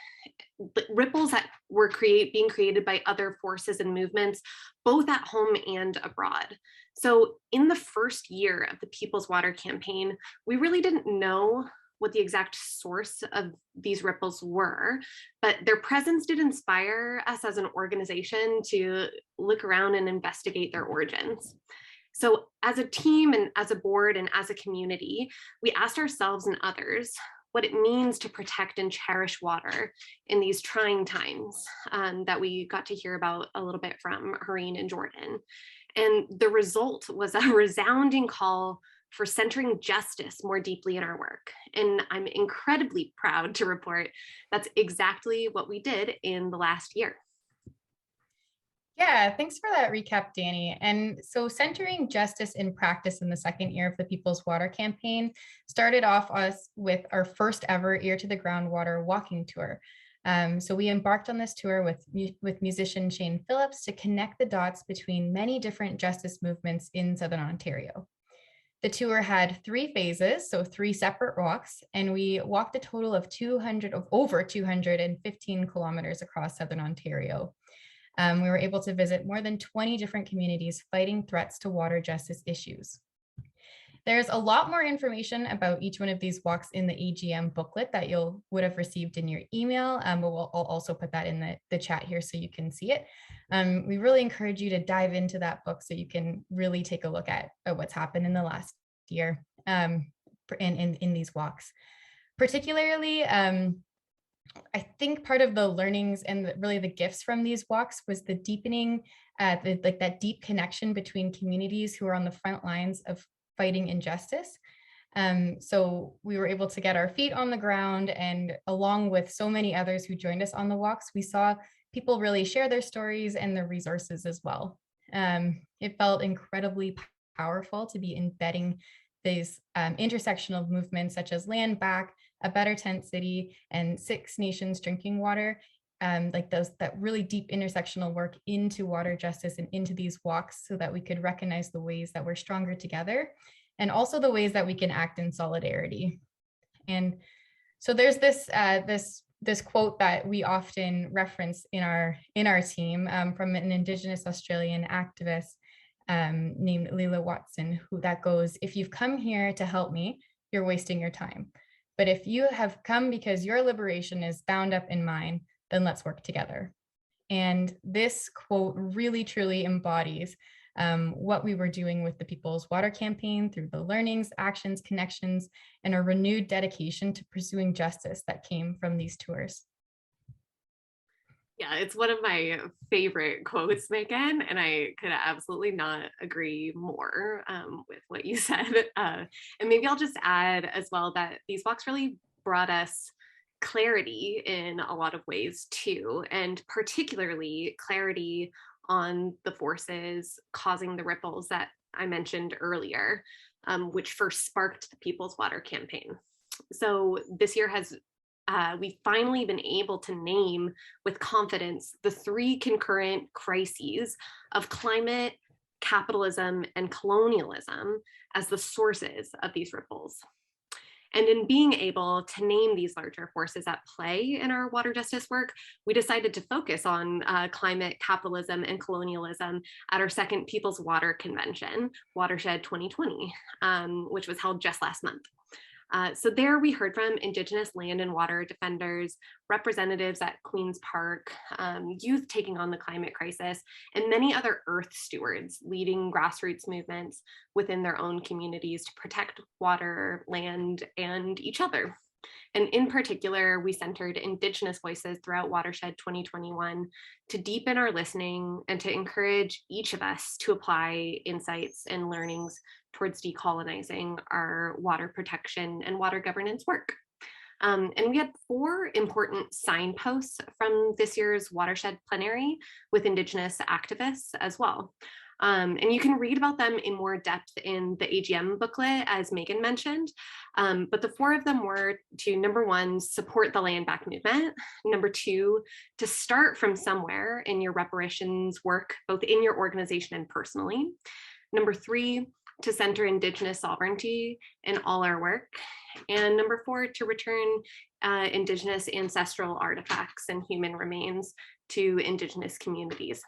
Ripples that were being created by other forces and movements, both at home and abroad. So in the first year of the People's Water Campaign, we really didn't know what the exact source of these ripples were, but their presence did inspire us as an organization to look around and investigate their origins. So as a team and as a board and as a community, we asked ourselves and others what it means to protect and cherish water in these trying times that we got to hear about a little bit from Hareen and Jordan. And the result was a resounding call for centering justice more deeply in our work. And I'm incredibly proud to report that's exactly what we did in the last year. Yeah, thanks for that recap, Danny. And so centering justice in practice in the second year of the People's Water Campaign started off us with our first ever Ear to the Groundwater walking tour. So we embarked on this tour with musician Shane Phillips to connect the dots between many different justice movements in Southern Ontario. The tour had 3 phases, so 3 separate walks, and we walked a total of over 215 kilometers across Southern Ontario. We were able to visit more than 20 different communities fighting threats to water justice issues. There's a lot more information about each one of these walks in the AGM booklet that would have received in your email, but I'll also put that in the chat here so you can see it. We really encourage you to dive into that book so you can really take a look at what's happened in the last year in these walks. Particularly, I think part of the learnings and really the gifts from these walks was the deepening, that deep connection between communities who are on the front lines of fighting injustice. So we were able to get our feet on the ground, and along with so many others who joined us on the walks, we saw people really share their stories and their resources as well. It felt incredibly powerful to be embedding these intersectional movements such as Land Back, A Better Tent City, and Six Nations Drinking Water, that really deep intersectional work into water justice and into these walks so that we could recognize the ways that we're stronger together and also the ways that we can act in solidarity. And so there's this quote that we often reference in our team from an Indigenous Australian activist named Leela Watson, that goes, "If you've come here to help me, you're wasting your time. But if you have come because your liberation is bound up in mine, then let's work together." And this quote really truly embodies what we were doing with the People's Water Campaign through the learnings, actions, connections, and a renewed dedication to pursuing justice that came from these tours. Yeah, it's one of my favorite quotes, Megan, and I could absolutely not agree more with what you said. And maybe I'll just add as well that these walks really brought us clarity in a lot of ways too, and particularly clarity on the forces causing the ripples that I mentioned earlier, which first sparked the People's Water Campaign. So this year we've finally been able to name with confidence the three concurrent crises of climate, capitalism, and colonialism as the sources of these ripples. And in being able to name these larger forces at play in our water justice work, we decided to focus on climate, capitalism, and colonialism at our second People's Water Convention, Watershed 2020, which was held just last month. So there we heard from Indigenous land and water defenders, representatives at Queen's Park, youth taking on the climate crisis, and many other earth stewards leading grassroots movements within their own communities to protect water, land, and each other. And in particular, we centered Indigenous voices throughout Watershed 2021 to deepen our listening and to encourage each of us to apply insights and learnings towards decolonizing our water protection and water governance work. And we had 4 important signposts from this year's Watershed Plenary with Indigenous activists as well. And you can read about them in more depth in the AGM booklet, as Megan mentioned. But the 4 of them were to, number 1, support the land back movement. Number 2, to start from somewhere in your reparations work, both in your organization and personally. Number 3, to center Indigenous sovereignty in all our work. And number 4, to return Indigenous ancestral artifacts and human remains to Indigenous communities.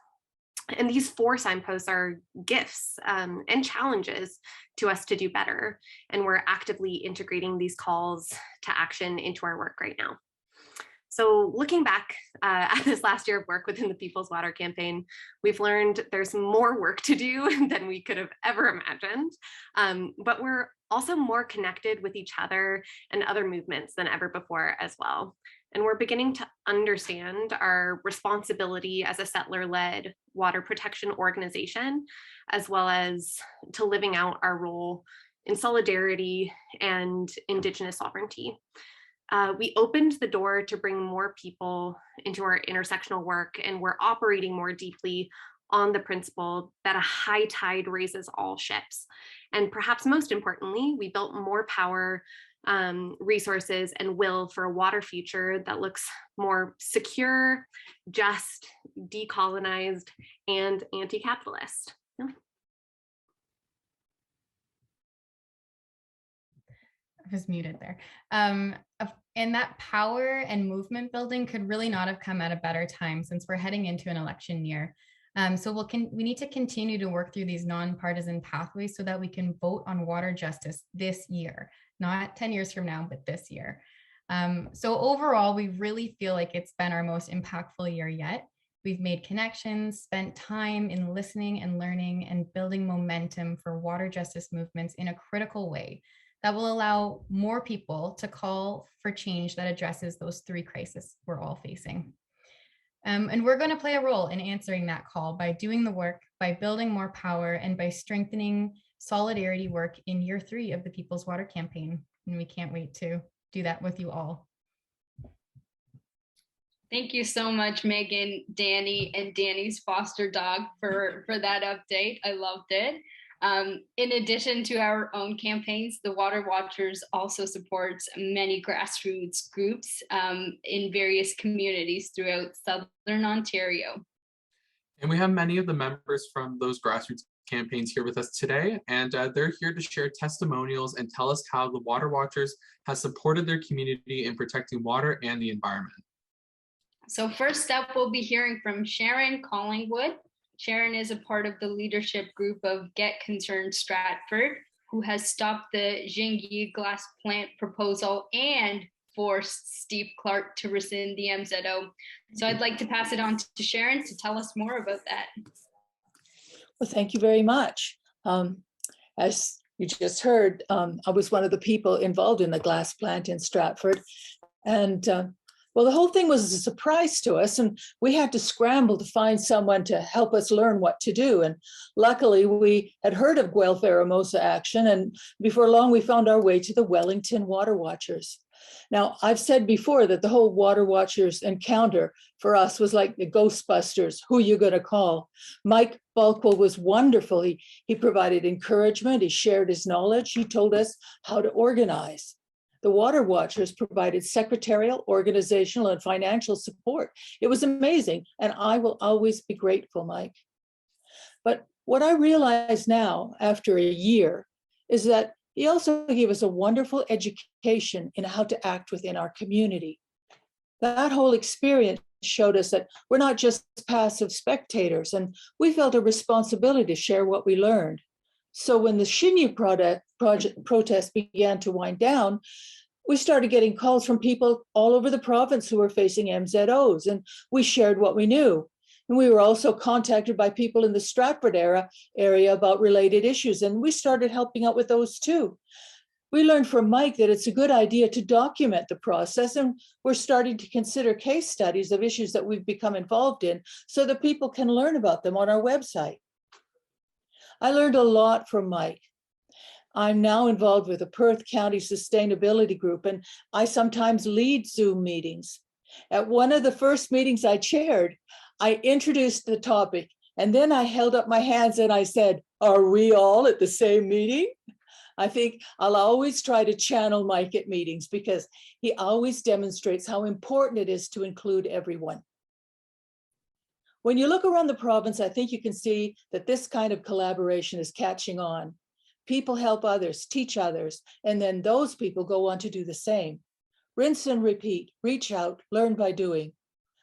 And these 4 signposts are gifts and challenges to us to do better. And we're actively integrating these calls to action into our work right now. So looking back at this last year of work within the People's Water Campaign, we've learned there's more work to do than we could have ever imagined, but we're also more connected with each other and other movements than ever before as well. And we're beginning to understand our responsibility as a settler-led water protection organization, as well as to living out our role in solidarity and Indigenous sovereignty. We opened the door to bring more people into our intersectional work, and we're operating more deeply on the principle that a high tide raises all ships. And perhaps most importantly, we built more power, resources, and will for a water future that looks more secure, just, decolonized, and anti-capitalist. Yeah. I was muted there. And that power and movement building could really not have come at a better time since we're heading into an election year. So we need to continue to work through these nonpartisan pathways so that we can vote on water justice this year, not 10 years from now, but this year. So overall, we really feel like it's been our most impactful year yet. We've made connections, spent time in listening and learning and building momentum for water justice movements in a critical way that will allow more people to call for change that addresses those 3 crises we're all facing. And we're going to play a role in answering that call by doing the work, by building more power, and by strengthening solidarity work in year 3 of the People's Water Campaign. And we can't wait to do that with you all. Thank you so much, Megan, Danny, and Danny's foster dog for that update. I loved it. In addition to our own campaigns, the Water Watchers also supports many grassroots groups in various communities throughout Southern Ontario. And we have many of the members from those grassroots campaigns here with us today, and they're here to share testimonials and tell us how the Water Watchers has supported their community in protecting water and the environment. So first up, we'll be hearing from Sharon Collingwood. Sharon is a part of the leadership group of Get Concerned Stratford, who has stopped the Jingi glass plant proposal and forced Steve Clark to rescind the MZO. So I'd like to pass it on to Sharon to tell us more about that. Well, thank you very much. As you just heard, I was one of the people involved in the glass plant in Stratford. And well, the whole thing was a surprise to us, and we had to scramble to find someone to help us learn what to do. And luckily, we had heard of Guelph Aramosa Action, and before long, we found our way to the Wellington Water Watchers. Now, I've said before that the whole Water Watchers encounter for us was like the Ghostbusters, who you gonna call? Mike Balkwell was wonderful. He provided encouragement, he shared his knowledge, he told us how to organize. The Water Watchers provided secretarial, organizational, and financial support. It was amazing, and I will always be grateful, Mike. But what I realize now, after a year, is that he also gave us a wonderful education in how to act within our community. That whole experience showed us that we're not just passive spectators, and we felt a responsibility to share what we learned. So when the Shinyu protest began to wind down, we started getting calls from people all over the province who were facing MZOs, and we shared what we knew. And we were also contacted by people in the Stratford area about related issues, and we started helping out with those too. We learned from Mike that it's a good idea to document the process, and we're starting to consider case studies of issues that we've become involved in so that people can learn about them on our website. I learned a lot from Mike. I'm now involved with the Perth County Sustainability Group, and I sometimes lead Zoom meetings. At one of the first meetings I chaired, I introduced the topic, and then I held up my hands and I said, "Are we all at the same meeting?" I think I'll always try to channel Mike at meetings because he always demonstrates how important it is to include everyone. When you look around the province, I think you can see that this kind of collaboration is catching on. People help others, teach others, and then those people go on to do the same. Rinse and repeat, reach out, learn by doing.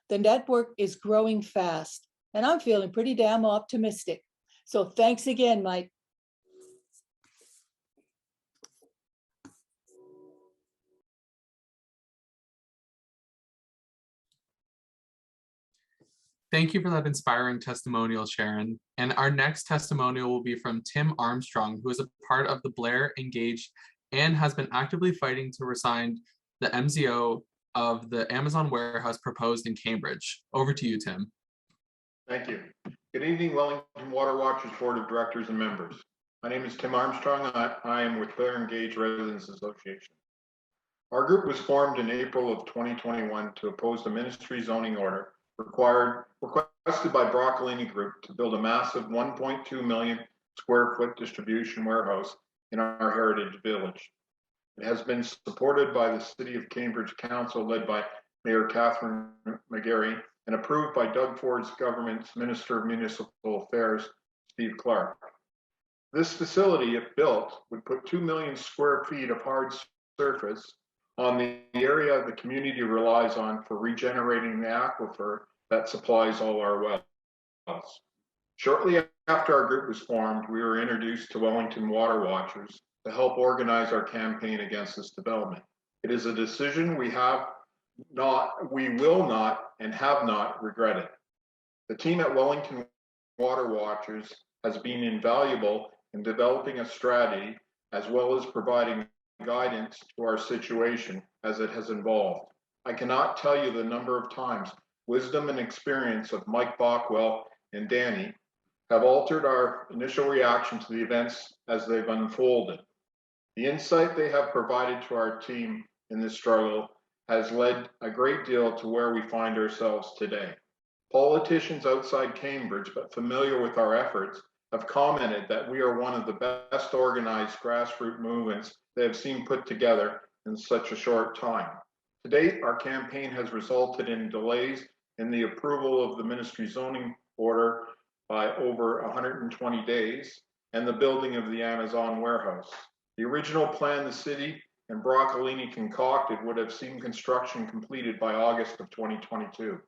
The network is growing fast, and I'm feeling pretty damn optimistic. So thanks again, Mike. Thank you for that inspiring testimonial, Sharon. And our next testimonial will be from Tim Armstrong, who is a part of the Blair Engaged and has been actively fighting to resign the MZO of the Amazon warehouse proposed in Cambridge. Over to you, Tim. Thank you. Good evening, Wellington Water Watchers Board of Directors and members. My name is Tim Armstrong. I am with Blair Engaged Residents Association. Our group was formed in April of 2021 to oppose the ministry zoning order requested by Broccolini Group to build a massive 1.2 million square foot distribution warehouse in our heritage village. It has been supported by the City of Cambridge Council led by Mayor Catherine McGarry and approved by Doug Ford's government's Minister of Municipal Affairs, Steve Clark. This facility, if built, would put 2 million square feet of hard surface on the area the community relies on for regenerating the aquifer that supplies all our wells. Shortly after our group was formed, we were introduced to Wellington Water Watchers to help organize our campaign against this development. It is a decision we will not and have not regretted. The team at Wellington Water Watchers has been invaluable in developing a strategy as well as providing guidance to our situation as it has evolved. I cannot tell you the number of times wisdom and experience of Mike Bockwell and Danny have altered our initial reaction to the events as they've unfolded. The insight they have provided to our team in this struggle has led a great deal to where we find ourselves today. Politicians outside Cambridge, but familiar with our efforts, have commented that we are one of the best organized grassroots movements they have seen put together in such a short time. To date, our campaign has resulted in delays in the approval of the ministry zoning order by over 120 days and the building of the Amazon warehouse. The original plan the city and Broccolini concocted would have seen construction completed by August of 2022.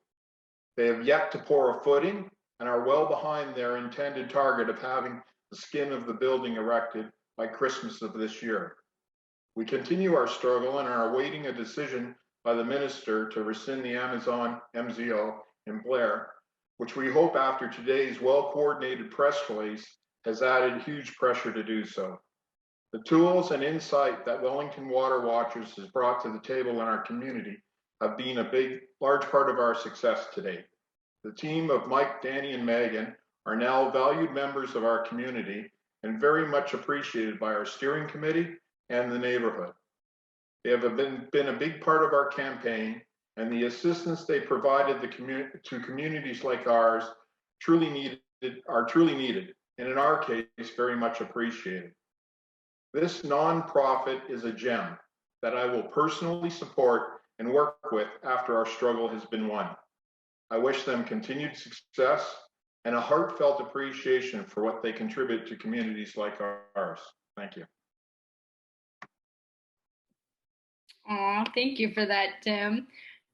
They have yet to pour a footing and are well behind their intended target of having the skin of the building erected by Christmas of this year. We continue our struggle and are awaiting a decision by the minister to rescind the Amazon MZO in Blair which we hope after today's well-coordinated press release has added huge pressure to do so. The tools and insight that Wellington Water Watchers has brought to the table in our community have been a large part of our success today. The team of Mike, Danny, and Megan are now valued members of our community and very much appreciated by our steering committee and the neighborhood. They have been a big part of our campaign, and the assistance they provided to communities like ours are truly needed, and in our case, very much appreciated. This nonprofit is a gem that I will personally support and work with after our struggle has been won. I wish them continued success and a heartfelt appreciation for what they contribute to communities like ours. Thank you. Aw, thank you for that, Tim.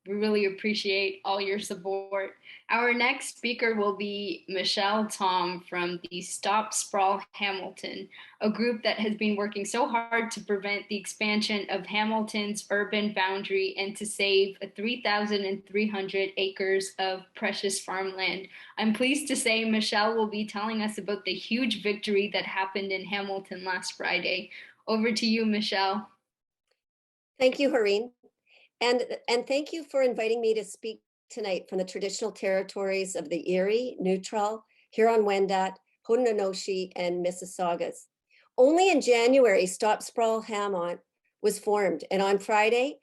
We really appreciate all your support. Our next speaker will be Michelle Tom from the Stop Sprawl Hamilton, a group that has been working so hard to prevent the expansion of Hamilton's urban boundary and to save 3,300 acres of precious farmland. I'm pleased to say Michelle will be telling us about the huge victory that happened in Hamilton last Friday. Over to you, Michelle. Thank you, Hareen. And thank you for inviting me to speak tonight from the traditional territories of the Erie, Neutral, Huron-Wendat, Haudenosaunee, and Mississaugas. Only in January, Stop Sprawl Hamont was formed, and on Friday,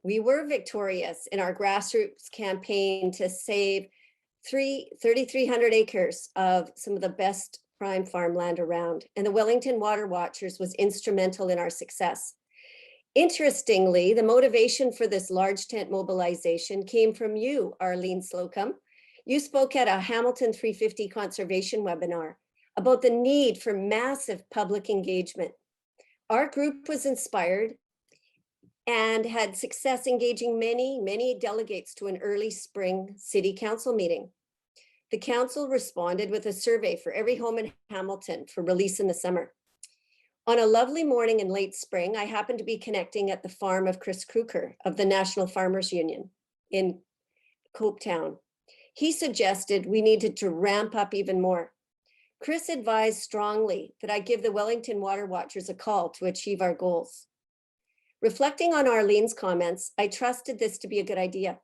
we were victorious in our grassroots campaign to save 3,300 acres of some of the best prime farmland around, and the Wellington Water Watchers was instrumental in our success. Interestingly, the motivation for this large tent mobilization came from you, Arlene Slocum. You spoke at a Hamilton 350 conservation webinar about the need for massive public engagement. Our group was inspired and had success engaging many delegates to an early spring city council meeting. The council responded with a survey for every home in Hamilton for release in the summer. On a lovely morning in late spring, I happened to be connecting at the farm of Chris Kruker of the National Farmers Union in Copetown. He suggested we needed to ramp up even more. Chris advised strongly that I give the Wellington Water Watchers a call to achieve our goals. Reflecting on Arlene's comments, I trusted this to be a good idea,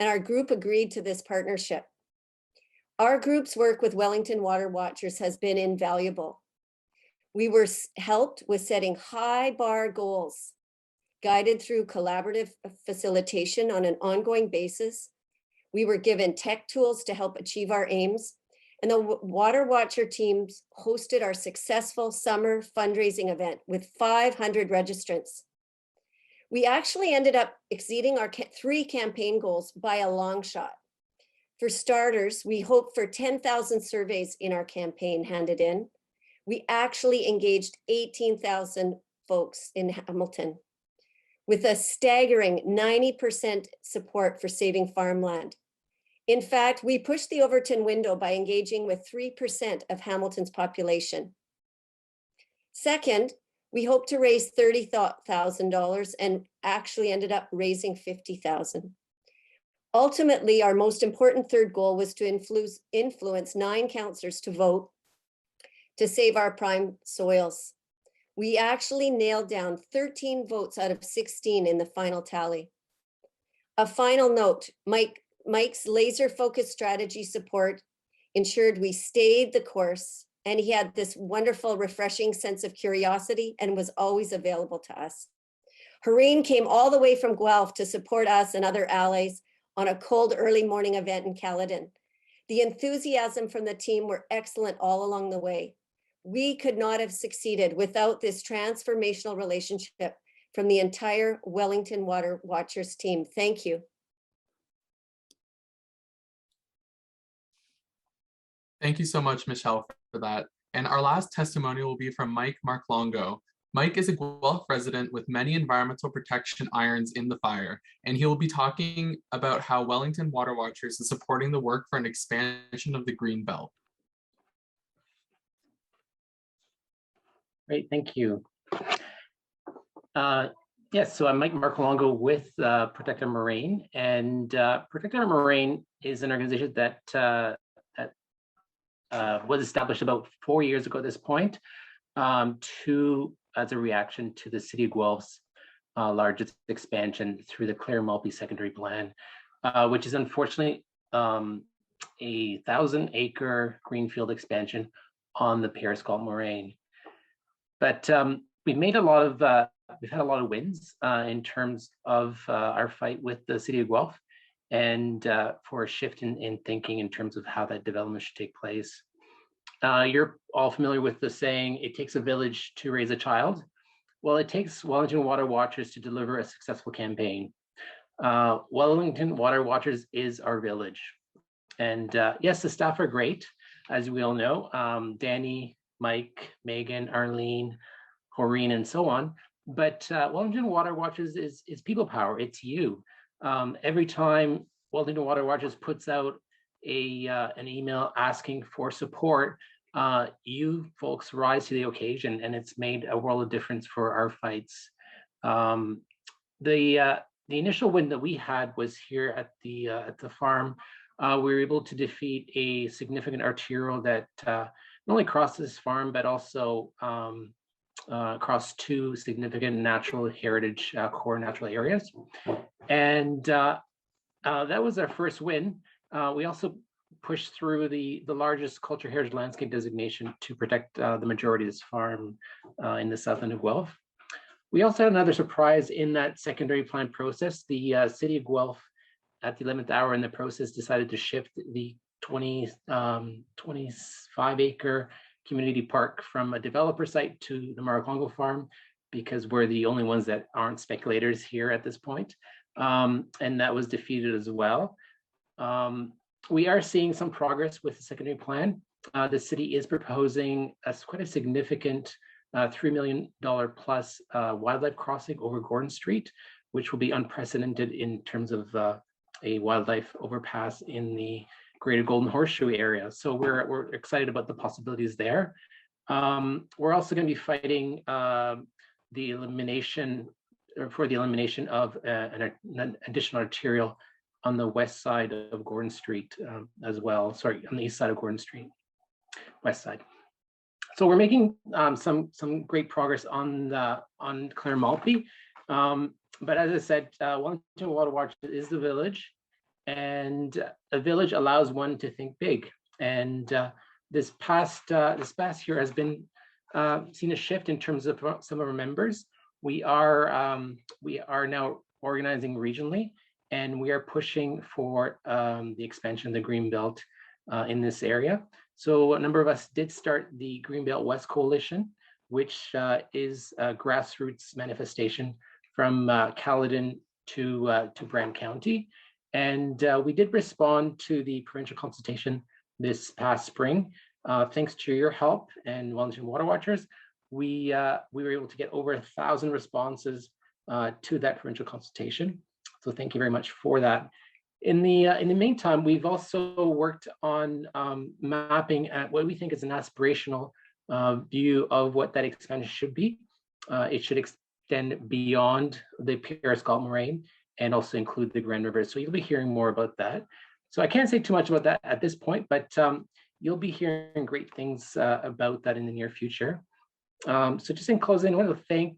and our group agreed to this partnership. Our group's work with Wellington Water Watchers has been invaluable. We were helped with setting high bar goals, guided through collaborative facilitation on an ongoing basis. We were given tech tools to help achieve our aims, and the Water Watcher teams hosted our successful summer fundraising event with 500 registrants. We actually ended up exceeding our 3 campaign goals by a long shot. For starters, we hoped for 10,000 surveys in our campaign handed in. We actually engaged 18,000 folks in Hamilton with a staggering 90% support for saving farmland. In fact, we pushed the Overton window by engaging with 3% of Hamilton's population. Second, we hoped to raise $30,000 and actually ended up raising $50,000. Ultimately, our most important third goal was to influence 9 councillors to vote to save our prime soils. We actually nailed down 13 votes out of 16 in the final tally. A final note, Mike's laser-focused strategy support ensured we stayed the course, and he had this wonderful, refreshing sense of curiosity and was always available to us. Hareen came all the way from Guelph to support us and other allies on a cold early morning event in Caledon. The enthusiasm from the team were excellent all along the way. We could not have succeeded without this transformational relationship from the entire Wellington Water Watchers team. Thank you. Thank you so much, Michelle, for that. And our last testimonial will be from Mike Marklongo. Mike is a Guelph resident with many environmental protection irons in the fire, and he will be talking about how Wellington Water Watchers is supporting the work for an expansion of the Green Belt. Great, thank you. Yes, so I'm Mike Marcolongo with Protect Our Moraine, and Protect Our Moraine is an organization that was established about 4 years ago at this point, as a reaction to the City of Guelph's largest expansion through the Clare Maltby Secondary Plan, which is unfortunately a 1,000-acre greenfield expansion on the Periscott Moraine. But we've had a lot of wins in terms of our fight with the City of Guelph, and for a shift in thinking in terms of how that development should take place. You're all familiar with the saying, it takes a village to raise a child. Well, it takes Wellington Water Watchers to deliver a successful campaign. Wellington Water Watchers is our village. And yes, the staff are great, as we all know. Danny, Mike, Megan, Arlene, Corrine, and so on. But Wellington Water Watchers is people power. It's you. Every time Wellington Water Watchers puts out an email asking for support, you folks rise to the occasion, and it's made a world of difference for our fights. The initial win that we had was here at the farm. We were able to defeat a significant arterial that not only crossed this farm, but also across two significant natural heritage core natural areas. And that was our first win. We also pushed through the largest cultural heritage landscape designation to protect the majority of this farm in the south end of Guelph. We also had another surprise in that secondary plan process. The City of Guelph, at the 11th hour in the process, decided to shift the 25-acre community park from a developer site to the Marcolongo farm, because we're the only ones that aren't speculators here at this point. And that was defeated as well. We are seeing some progress with the secondary plan. The city is proposing quite a significant $3 million plus wildlife crossing over Gordon Street, which will be unprecedented in terms of a wildlife overpass in the Greater Golden Horseshoe area. So we're excited about the possibilities there. We're also going to be fighting the elimination of an additional arterial on the west side of Gordon Street as well. Sorry, on the east side of Gordon Street, west side. So we're making some great progress on Clare Maltby. But as I said, Wellington Water Watch is the village, and a village allows one to think big. And this past year has been seen a shift in terms of some of our members. We are now organizing regionally, and we are pushing for the expansion of the Greenbelt in this area. So a number of us did start the Greenbelt West Coalition, which is a grassroots manifestation from Caledon to Brant County. And we did respond to the provincial consultation this past spring. Thanks to your help and Wellington Water Watchers, we were able to get over 1,000 responses to that provincial consultation. So thank you very much for that. In the meantime, we've also worked on mapping at what we think is an aspirational view of what that expansion should be. It should extend beyond the Periscott Moraine and also include the Grand River. So you'll be hearing more about that. So I can't say too much about that at this point, but you'll be hearing great things about that in the near future. So just in closing, I want to thank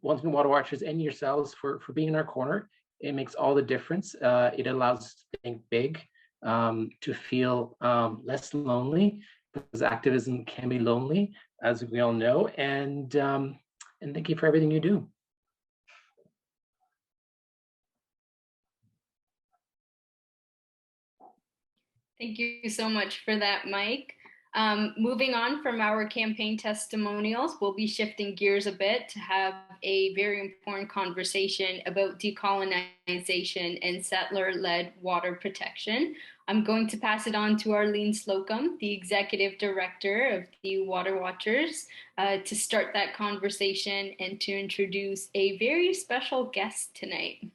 Wellington Water Watchers and yourselves for being in our corner. It makes all the difference. It allows us to think big, to feel less lonely, because activism can be lonely, as we all know. And thank you for everything you do. Thank you so much for that, Mike. Moving on from our campaign testimonials, we'll be shifting gears a bit to have a very important conversation about decolonization and settler-led water protection. I'm going to pass it on to Arlene Slocum, the Executive Director of the Water Watchers, to start that conversation and to introduce a very special guest tonight.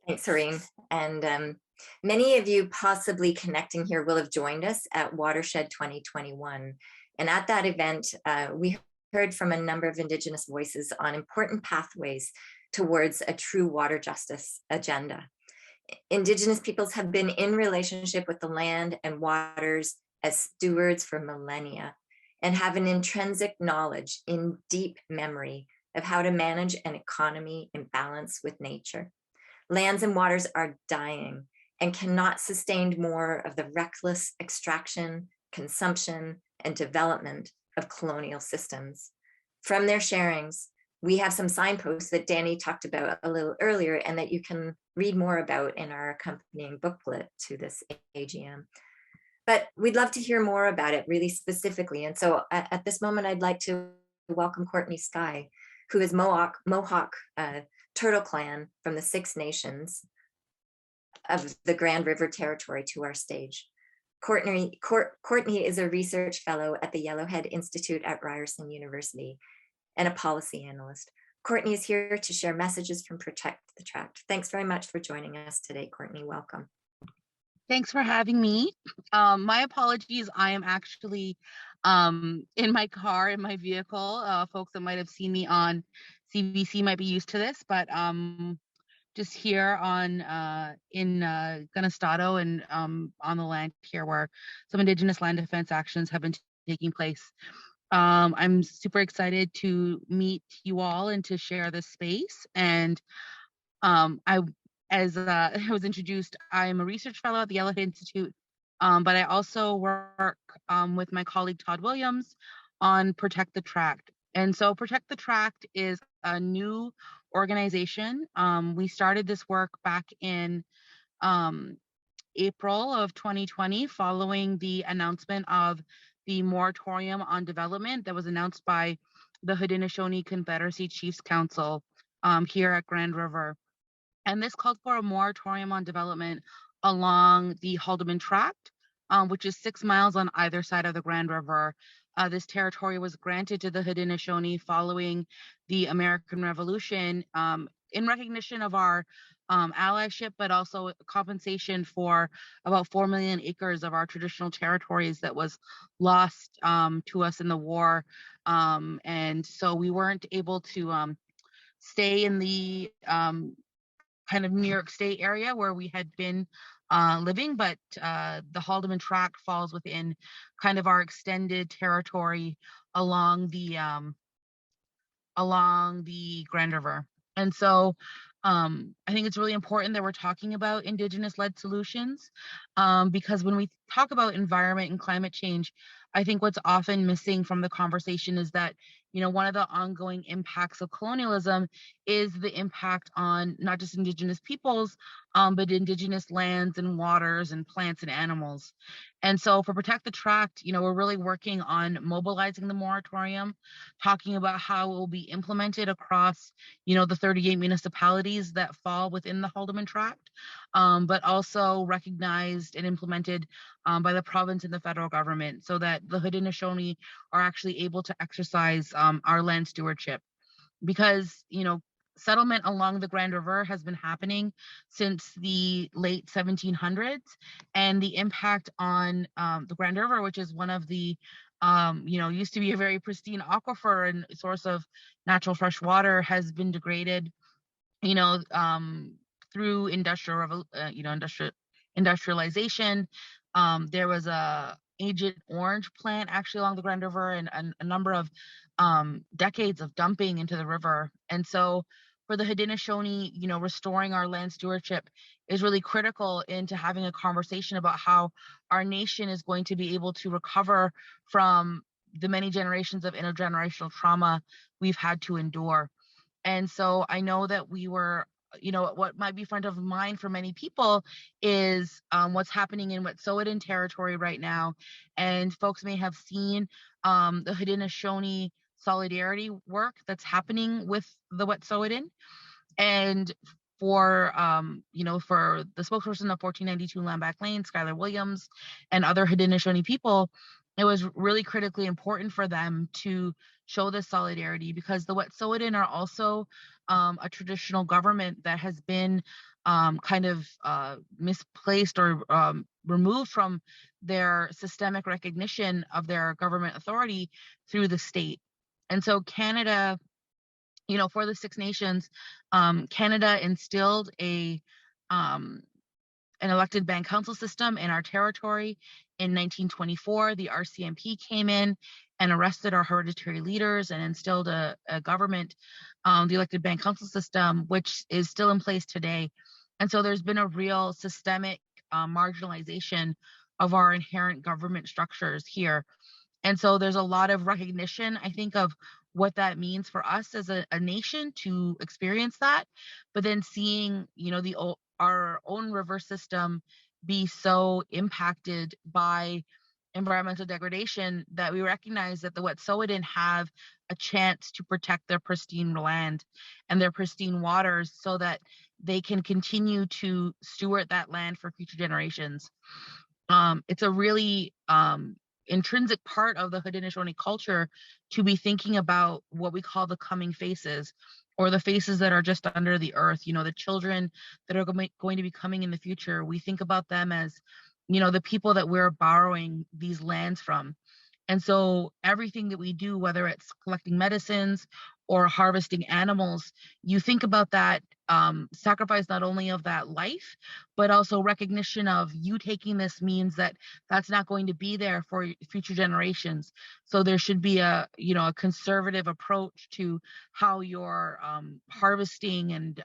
Thanks, Irene. And many of you possibly connecting here will have joined us at Watershed 2021. And at that event, we heard from a number of Indigenous voices on important pathways towards a true water justice agenda. Indigenous peoples have been in relationship with the land and waters as stewards for millennia and have an intrinsic knowledge in deep memory of how to manage an economy in balance with nature. Lands and waters are dying and cannot sustain more of the reckless extraction, consumption, and development of colonial systems. From their sharings, we have some signposts that Danny talked about a little earlier and that you can read more about in our accompanying booklet to this AGM. But we'd love to hear more about it really specifically. And so at this moment, I'd like to welcome Courtney Skye, who is Mohawk Turtle Clan from the Six Nations of the Grand River Territory to our stage. Courtney is a research fellow at the Yellowhead Institute at Ryerson University and a policy analyst. Courtney is here to share messages from Protect the Tract. Thanks very much for joining us today, Courtney. Welcome. Thanks for having me. My apologies. I am actually in my car, in my vehicle. Folks that might have seen me on CBC might be used to this, but just here on in Gunestado and on the land here where some Indigenous land defense actions have been taking place. I'm super excited to meet you all and to share this space. And as I was introduced, I am a research fellow at the Yellowhead Institute, but I also work with my colleague Todd Williams on Protect the Tract. And so Protect the Tract is a new organization. We started this work back in April of 2020, following the announcement of the moratorium on development that was announced by the Haudenosaunee Confederacy Chiefs Council here at Grand River. And this called for a moratorium on development along the Haldeman Tract, which is 6 miles on either side of the Grand River. This territory was granted to the Haudenosaunee following the American Revolution in recognition of our allyship, but also compensation for about 4 million acres of our traditional territories that was lost to us in the war. And so we weren't able to stay in the kind of New York State area where we had been living, but the Haldeman Tract falls within kind of our extended territory along the Grand River. And so I think it's really important that we're talking about Indigenous-led solutions because when we talk about environment and climate change, I think what's often missing from the conversation is that, you know, one of the ongoing impacts of colonialism is the impact on not just Indigenous peoples, but Indigenous lands and waters and plants and animals. And so for Protect the Tract, you know, we're really working on mobilizing the moratorium, talking about how it will be implemented across, you know, the 38 municipalities that fall within the Haldeman Tract, but also recognized and implemented by the province and the federal government so that the Haudenosaunee are actually able to exercise our land stewardship. Because, you know, settlement along the Grand River has been happening since the late 1700s, and the impact on the Grand River, which is one of the, you know, used to be a very pristine aquifer and source of natural fresh water, has been degraded, you know, through industrialization. There was a Agent Orange plant actually along the Grand River, and a number of decades of dumping into the river. And so for the Haudenosaunee, you know, restoring our land stewardship is really critical into having a conversation about how our nation is going to be able to recover from the many generations of intergenerational trauma we've had to endure. And so I know that we were, you know, what might be front of mind for many people is what's happening in Wet'suwet'en territory right now. And folks may have seen the Haudenosaunee solidarity work that's happening with the Wet'suwet'en. And for, you know, for the spokesperson of 1492 Landback Lane, Skylar Williams, and other Haudenosaunee people, it was really critically important for them to show this solidarity because the Wet'suwet'en are also a traditional government that has been kind of misplaced or removed from their systemic recognition of their government authority through the state. And so Canada, for the Six Nations, Canada instilled an elected band council system in our territory. In 1924, the RCMP came in and arrested our hereditary leaders and instilled a government, the elected band council system, which is still in place today. And so there's been a real systemic marginalization of our inherent government structures here. And so there's a lot of recognition, I think, of what that means for us as a nation to experience that, but then seeing, our own river system be so impacted by environmental degradation that we recognize that the Wet'suwet'en have a chance to protect their pristine land and their pristine waters so that they can continue to steward that land for future generations. It's a really intrinsic part of the Haudenosaunee culture to be thinking about what we call the coming faces, or the faces that are just under the earth, the children that are going to be coming in the future. We think about them as, the people that we're borrowing these lands from. And so everything that we do, whether it's collecting medicines or harvesting animals, you think about that sacrifice not only of that life, but also recognition of you taking this means that that's not going to be there for future generations. So there should be a conservative approach to how you're harvesting and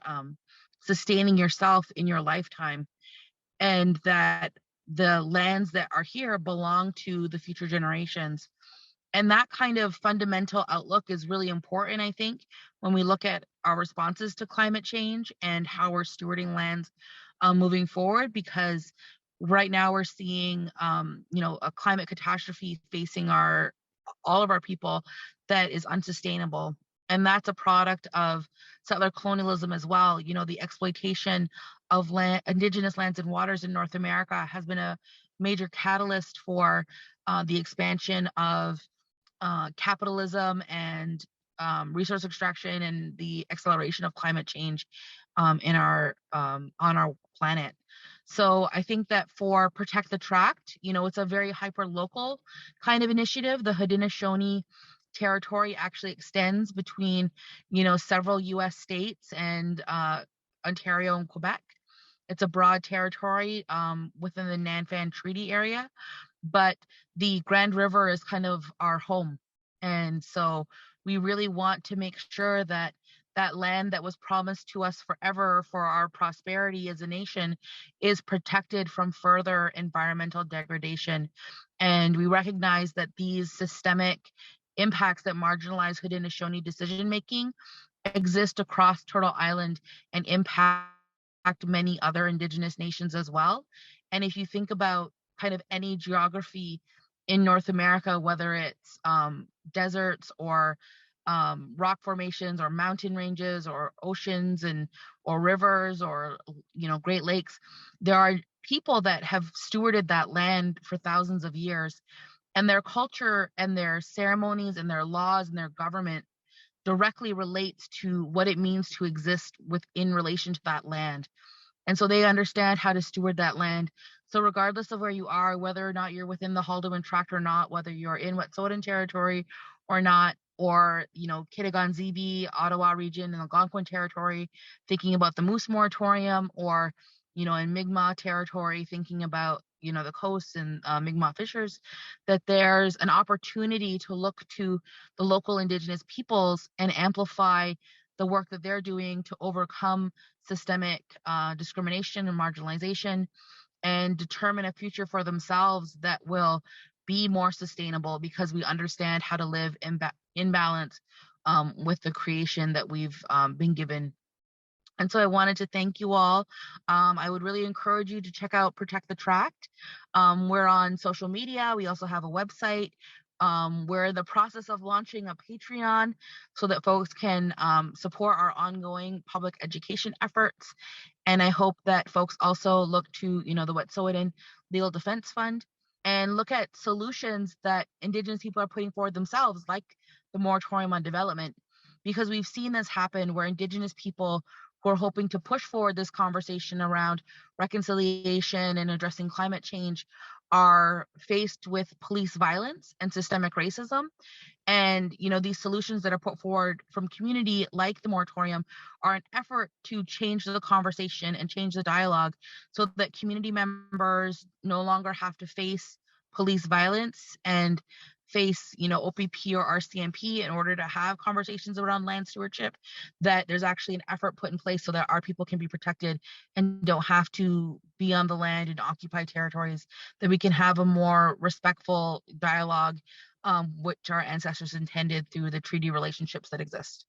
sustaining yourself in your lifetime, and that the lands that are here belong to the future generations. And that kind of fundamental outlook is really important, I think, when we look at our responses to climate change and how we're stewarding lands moving forward, because right now we're seeing, a climate catastrophe facing all of our people that is unsustainable. And that's a product of settler colonialism as well. The exploitation of indigenous lands and waters in North America has been a major catalyst for the expansion of capitalism and resource extraction and the acceleration of climate change on our planet. So I think that for Protect the Tract, it's a very hyper local kind of initiative. The Haudenosaunee territory actually extends between, several U.S. states and Ontario and Quebec. It's a broad territory within the Nanfan Treaty area, but the Grand River is kind of our home. And so we really want to make sure that that land that was promised to us forever for our prosperity as a nation is protected from further environmental degradation. And we recognize that these systemic impacts that marginalize Haudenosaunee decision-making exist across Turtle Island and impact many other Indigenous nations as well. And if you think about kind of any geography in North America, whether it's deserts or rock formations or mountain ranges or oceans or rivers or Great Lakes, there are people that have stewarded that land for thousands of years, and their culture and their ceremonies and their laws and their government directly relates to what it means to exist in relation to that land. And so they understand how to steward that land. So regardless of where you are, whether or not you're within the Haldimand Tract or not, whether you're in Wet'suwet'en territory or not, or, Kitigan-Zibi, Ottawa region, and Algonquin territory, thinking about the Moose Moratorium, or, in Mi'kmaq territory, thinking about, the coast and Mi'kmaq fishers, that there's an opportunity to look to the local Indigenous peoples and amplify the work that they're doing to overcome systemic discrimination and marginalization, and determine a future for themselves that will be more sustainable, because we understand how to live in balance with the creation that we've been given. And so I wanted to thank you all. I would really encourage you to check out Protect the Tract. We're on social media. We also have a website. We're in the process of launching a Patreon so that folks can support our ongoing public education efforts. And I hope that folks also look to, the Wet'suwet'en Legal Defense Fund, and look at solutions that Indigenous people are putting forward themselves, like the moratorium on development, because we've seen this happen where Indigenous people who are hoping to push forward this conversation around reconciliation and addressing climate change are faced with police violence and systemic racism. And, these solutions that are put forward from community like the moratorium are an effort to change the conversation and change the dialogue so that community members no longer have to face police violence and face, OPP or RCMP in order to have conversations around land stewardship, that there's actually an effort put in place so that our people can be protected and don't have to be on the land and occupy territories, that we can have a more respectful dialogue, which our ancestors intended through the treaty relationships that exist.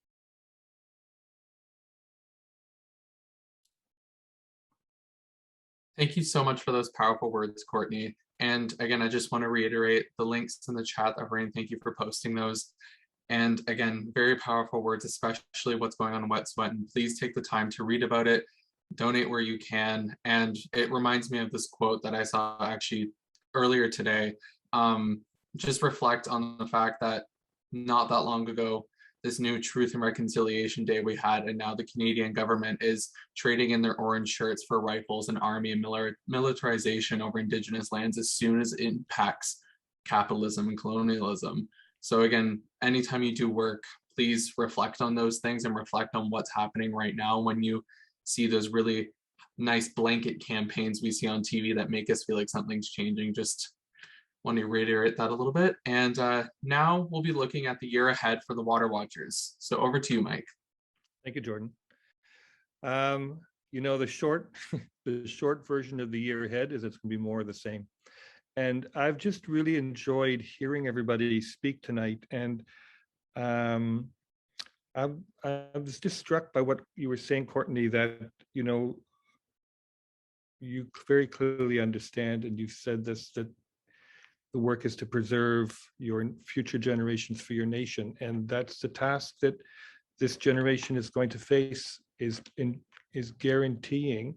Thank you so much for those powerful words, Courtney. And again, I just want to reiterate the links in the chat that Rain, thank you for posting those. And again, very powerful words, especially what's going on in Wet Sweat. And please take the time to read about it, donate where you can. And it reminds me of this quote that I saw actually earlier today. Just reflect on the fact that not that long ago, this new Truth and Reconciliation Day we had, and now the Canadian government is trading in their orange shirts for rifles and army and militarization over Indigenous lands as soon as it impacts capitalism and colonialism. So again, anytime you do work, please reflect on those things and reflect on what's happening right now when you see those really nice blanket campaigns we see on TV that make us feel like something's changing. Just want to reiterate that a little bit. And now we'll be looking at the year ahead for the Water Watchers. So over to you, Mike. Thank you, Jordan. The short version of the year ahead is it's going to be more of the same. And I've just really enjoyed hearing everybody speak tonight. And I was just struck by what you were saying, Courtney, that, you very clearly understand, and you've said this, that the work is to preserve your future generations for your nation. And that's the task that this generation is going to face, is guaranteeing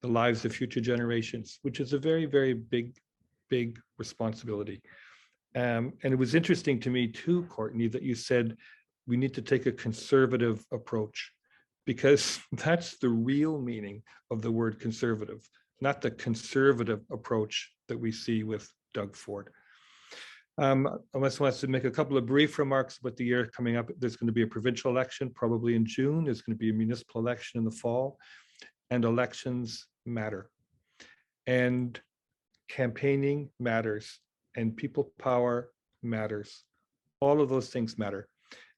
the lives of future generations, which is a very, very big responsibility. And it was interesting to me too, Courtney, that you said we need to take a conservative approach, because that's the real meaning of the word conservative, not the conservative approach that we see with Doug Ford. Unless wants to make a couple of brief remarks about the year coming up. There's going to be a provincial election probably in June. There's going to be a municipal election in the fall, and elections matter. And campaigning matters, and people power matters. All of those things matter.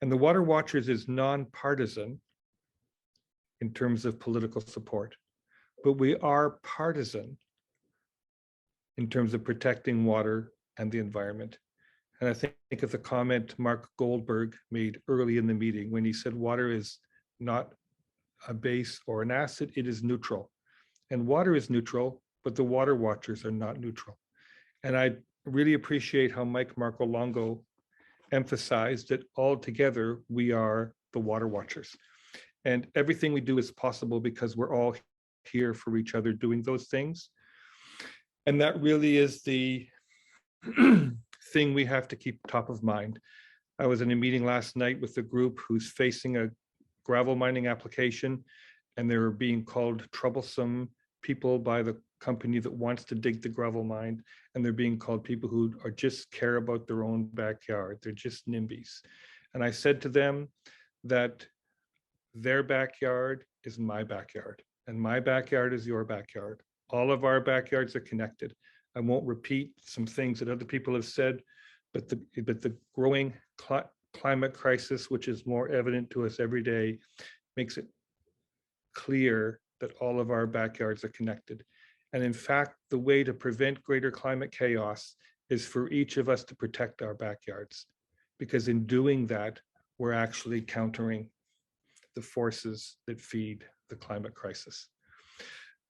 And the Water Watchers is nonpartisan in terms of political support, but we are partisan in terms of protecting water and the environment. And I think of the comment Mark Goldberg made early in the meeting when he said water is not a base or an acid, it is neutral. And water is neutral, but the Water Watchers are not neutral. And I really appreciate how Mike Marcolongo emphasized that all together we are the Water Watchers. And everything we do is possible because we're all here for each other doing those things. And that really is the thing we have to keep top of mind. I was in a meeting last night with a group who's facing a gravel mining application, and they're being called troublesome people by the company that wants to dig the gravel mine, and they're being called people who are just care about their own backyard. They're just NIMBYs. And I said to them that their backyard is my backyard, and my backyard is your backyard. All of our backyards are connected. I won't repeat some things that other people have said, but the growing climate crisis, which is more evident to us every day, makes it clear that all of our backyards are connected. And in fact, the way to prevent greater climate chaos is for each of us to protect our backyards, because in doing that, we're actually countering the forces that feed the climate crisis.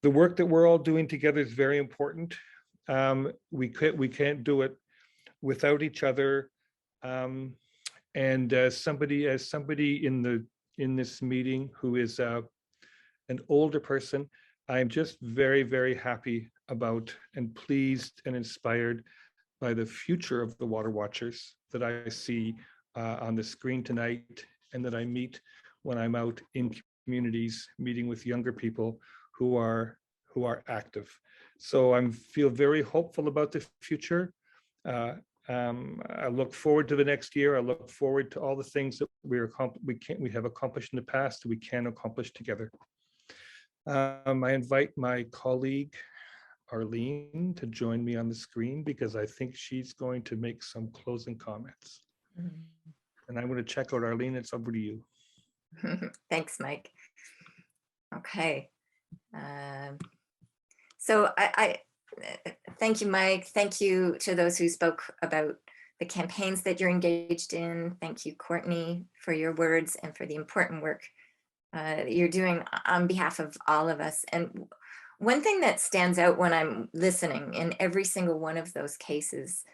The work that we're all doing together is very important. We can't do it without each other. And as somebody in this meeting who is an older person, I'm just very, very happy about and pleased and inspired by the future of the Water Watchers that I see on the screen tonight, and that I meet when I'm out in communities meeting with younger people who are who are active. So I feel very hopeful about the future. I look forward to the next year. I look forward to all the things that we have accomplished in the past that we can accomplish together. I invite my colleague Arlene to join me on the screen because I think she's going to make some closing comments. And I'm going to check out Arlene. It's over to you. Thanks, Mike. Okay. So I thank you, Mike. Thank you to those who spoke about the campaigns that you're engaged in. Thank you, Courtney, for your words and for the important work that you're doing on behalf of all of us. And one thing that stands out when I'm listening in every single one of those cases,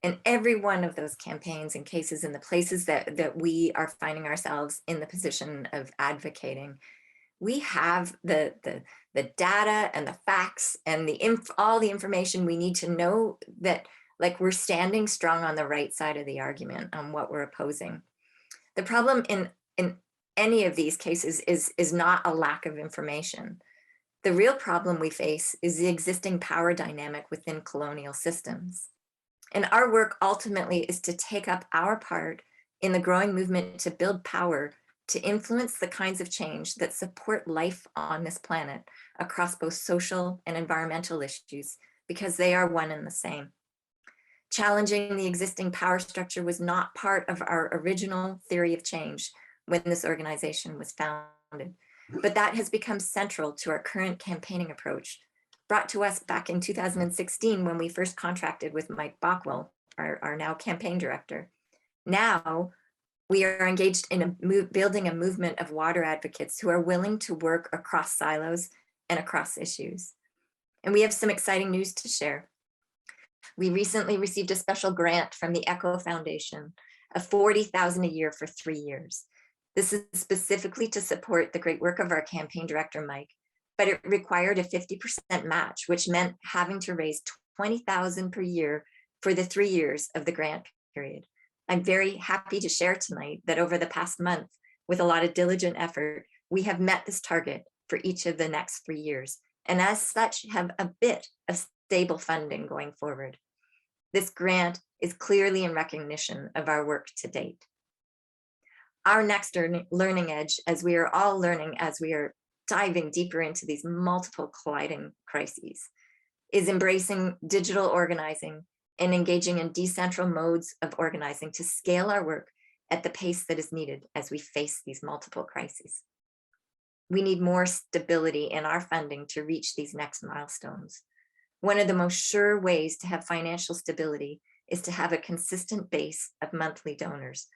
in every one of those campaigns and cases in the places that we are finding ourselves in the position of advocating, we have the data and the facts and all the information we need to know that, like, we're standing strong on the right side of the argument on what we're opposing. The problem in any of these cases is not a lack of information. The real problem we face is the existing power dynamic within colonial systems. And our work ultimately is to take up our part in the growing movement to build power to influence the kinds of change that support life on this planet across both social and environmental issues, because they are one and the same. Challenging the existing power structure was not part of our original theory of change when this organization was founded, but that has become central to our current campaigning approach, brought to us back in 2016 when we first contracted with Mike Bockwell, our now campaign director. Now, we are engaged in building a movement of water advocates who are willing to work across silos and across issues. And we have some exciting news to share. We recently received a special grant from the Echo Foundation of $40,000 a year for 3 years. This is specifically to support the great work of our campaign director, Mike, but it required a 50% match, which meant having to raise $20,000 per year for the 3 years of the grant period. I'm very happy to share tonight that over the past month, with a lot of diligent effort, we have met this target for each of the next 3 years, and as such have a bit of stable funding going forward. This grant is clearly in recognition of our work to date. Our next learning edge, as we are all learning as we are diving deeper into these multiple colliding crises, is embracing digital organizing and engaging in decentral modes of organizing to scale our work at the pace that is needed as we face these multiple crises. We need more stability in our funding to reach these next milestones. One of the most sure ways to have financial stability is to have a consistent base of monthly donors,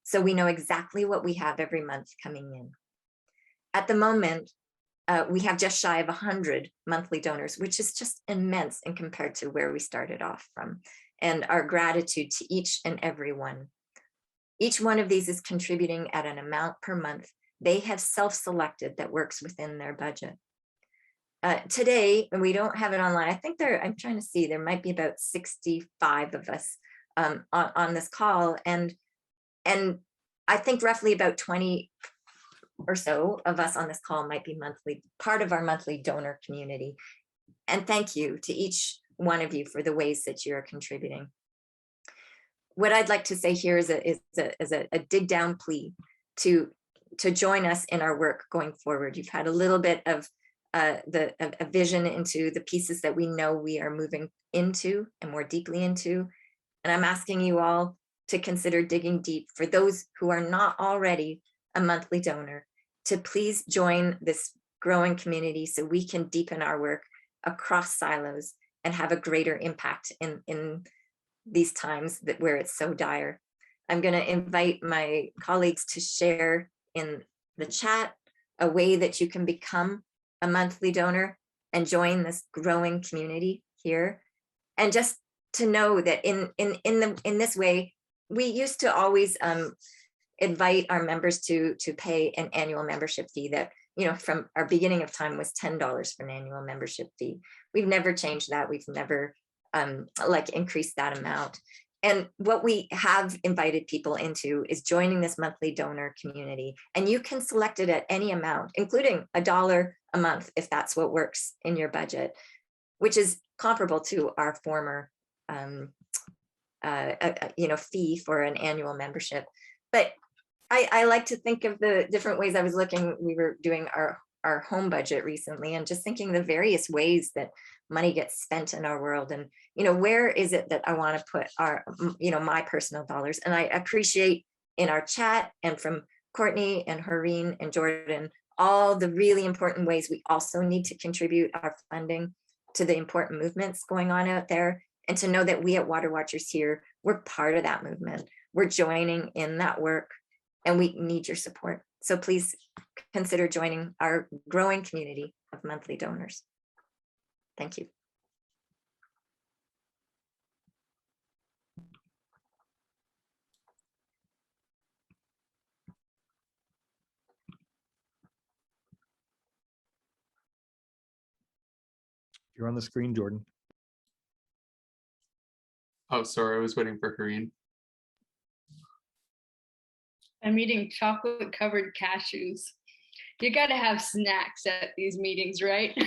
so we know exactly what we have every month coming in. At the moment, we have just shy of 100 monthly donors, which is just immense in compared to where we started off from, and our gratitude to each and every one. Each one of these is contributing at an amount per month they have self-selected that works within their budget. Today, and we don't have it online, I think I'm trying to see, there might be about 65 of us on this call, and I think roughly about 20 or so of us on this call might be part of our monthly donor community. And thank you to each one of you for the ways that you're contributing. What I'd like to say here is a dig down plea to join us in our work going forward. You've had a little bit of a vision into the pieces that we know we are moving into and more deeply into. And I'm asking you all to consider digging deep for those who are not already a monthly donor, to please join this growing community so we can deepen our work across silos and have a greater impact in these times where it's so dire. I'm going to invite my colleagues to share in the chat a way that you can become a monthly donor and join this growing community here. And just to know that in this way, we used to always invite our members to pay an annual membership fee that, from our beginning of time was $10 for an annual membership fee. We've never changed that. We've never increased that amount. And what we have invited people into is joining this monthly donor community. And you can select it at any amount, including $1 a month, if that's what works in your budget, which is comparable to our former fee for an annual membership. But I like to think of the different ways. I was looking, we were doing our home budget recently, and just thinking the various ways that money gets spent in our world, and where is it that I want to put my personal dollars. And I appreciate in our chat and from Courtney and Hareen and Jordan all the really important ways we also need to contribute our funding to the important movements going on out there, and to know that we at Water Watchers here, we're part of that movement. We're joining in that work, and we need your support. So please consider joining our growing community of monthly donors. Thank you. You're on the screen, Jordan. Oh, sorry, I was waiting for Hareen. I'm eating chocolate covered cashews. You gotta have snacks at these meetings, right?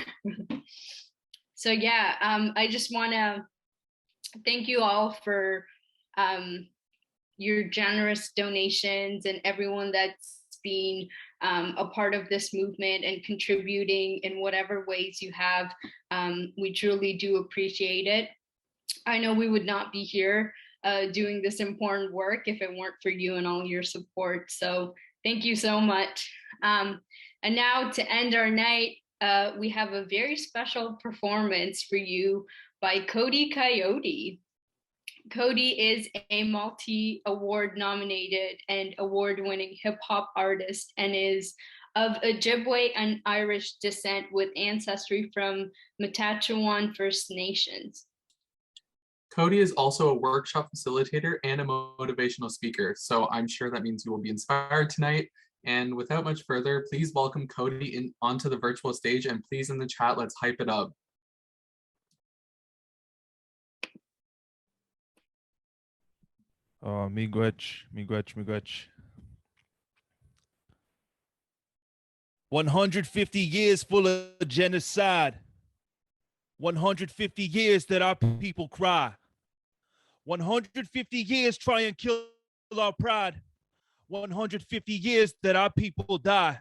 So yeah, I just wanna thank you all for your generous donations and everyone that's been a part of this movement and contributing in whatever ways you have. We truly do appreciate it. I know we would not be here doing this important work if it weren't for you and all your support. So thank you so much. And now to end our night, we have a very special performance for you by Cody Coyote. Cody is a multi-award nominated and award-winning hip hop artist and is of Ojibwe and Irish descent with ancestry from Matachewan First Nations. Cody is also a workshop facilitator and a motivational speaker, so I'm sure that means you will be inspired tonight. And without much further, please welcome Cody onto the virtual stage, and please in the chat, let's hype it up. Oh, miigwech. 150 years full of genocide. 150 years that our people cry. 150 years try and kill our pride. 150 years that our people die.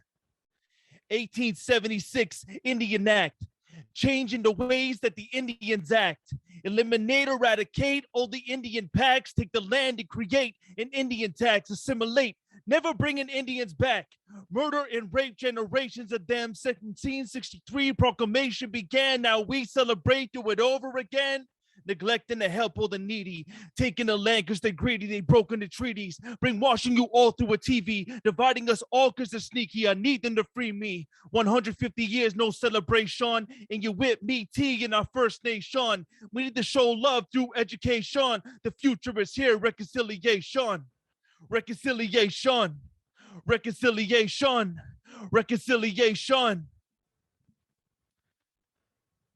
1876 Indian Act, changing the ways that the Indians act. Eliminate, eradicate all the Indian packs, take the land and create an Indian tax, assimilate, never bringing Indians back. Murder and rape generations of them. 1763 proclamation began. Now we celebrate, do it over again. Neglecting to help all the needy, taking the land because they're greedy, they broken the treaties, brainwashing you all through a TV, dividing us all because they're sneaky. I need them to free me. 150 years, no celebration, and you with me, T, in our First Nation. We need to show love through education. The future is here, reconciliation. Reconciliation. Reconciliation. Reconciliation.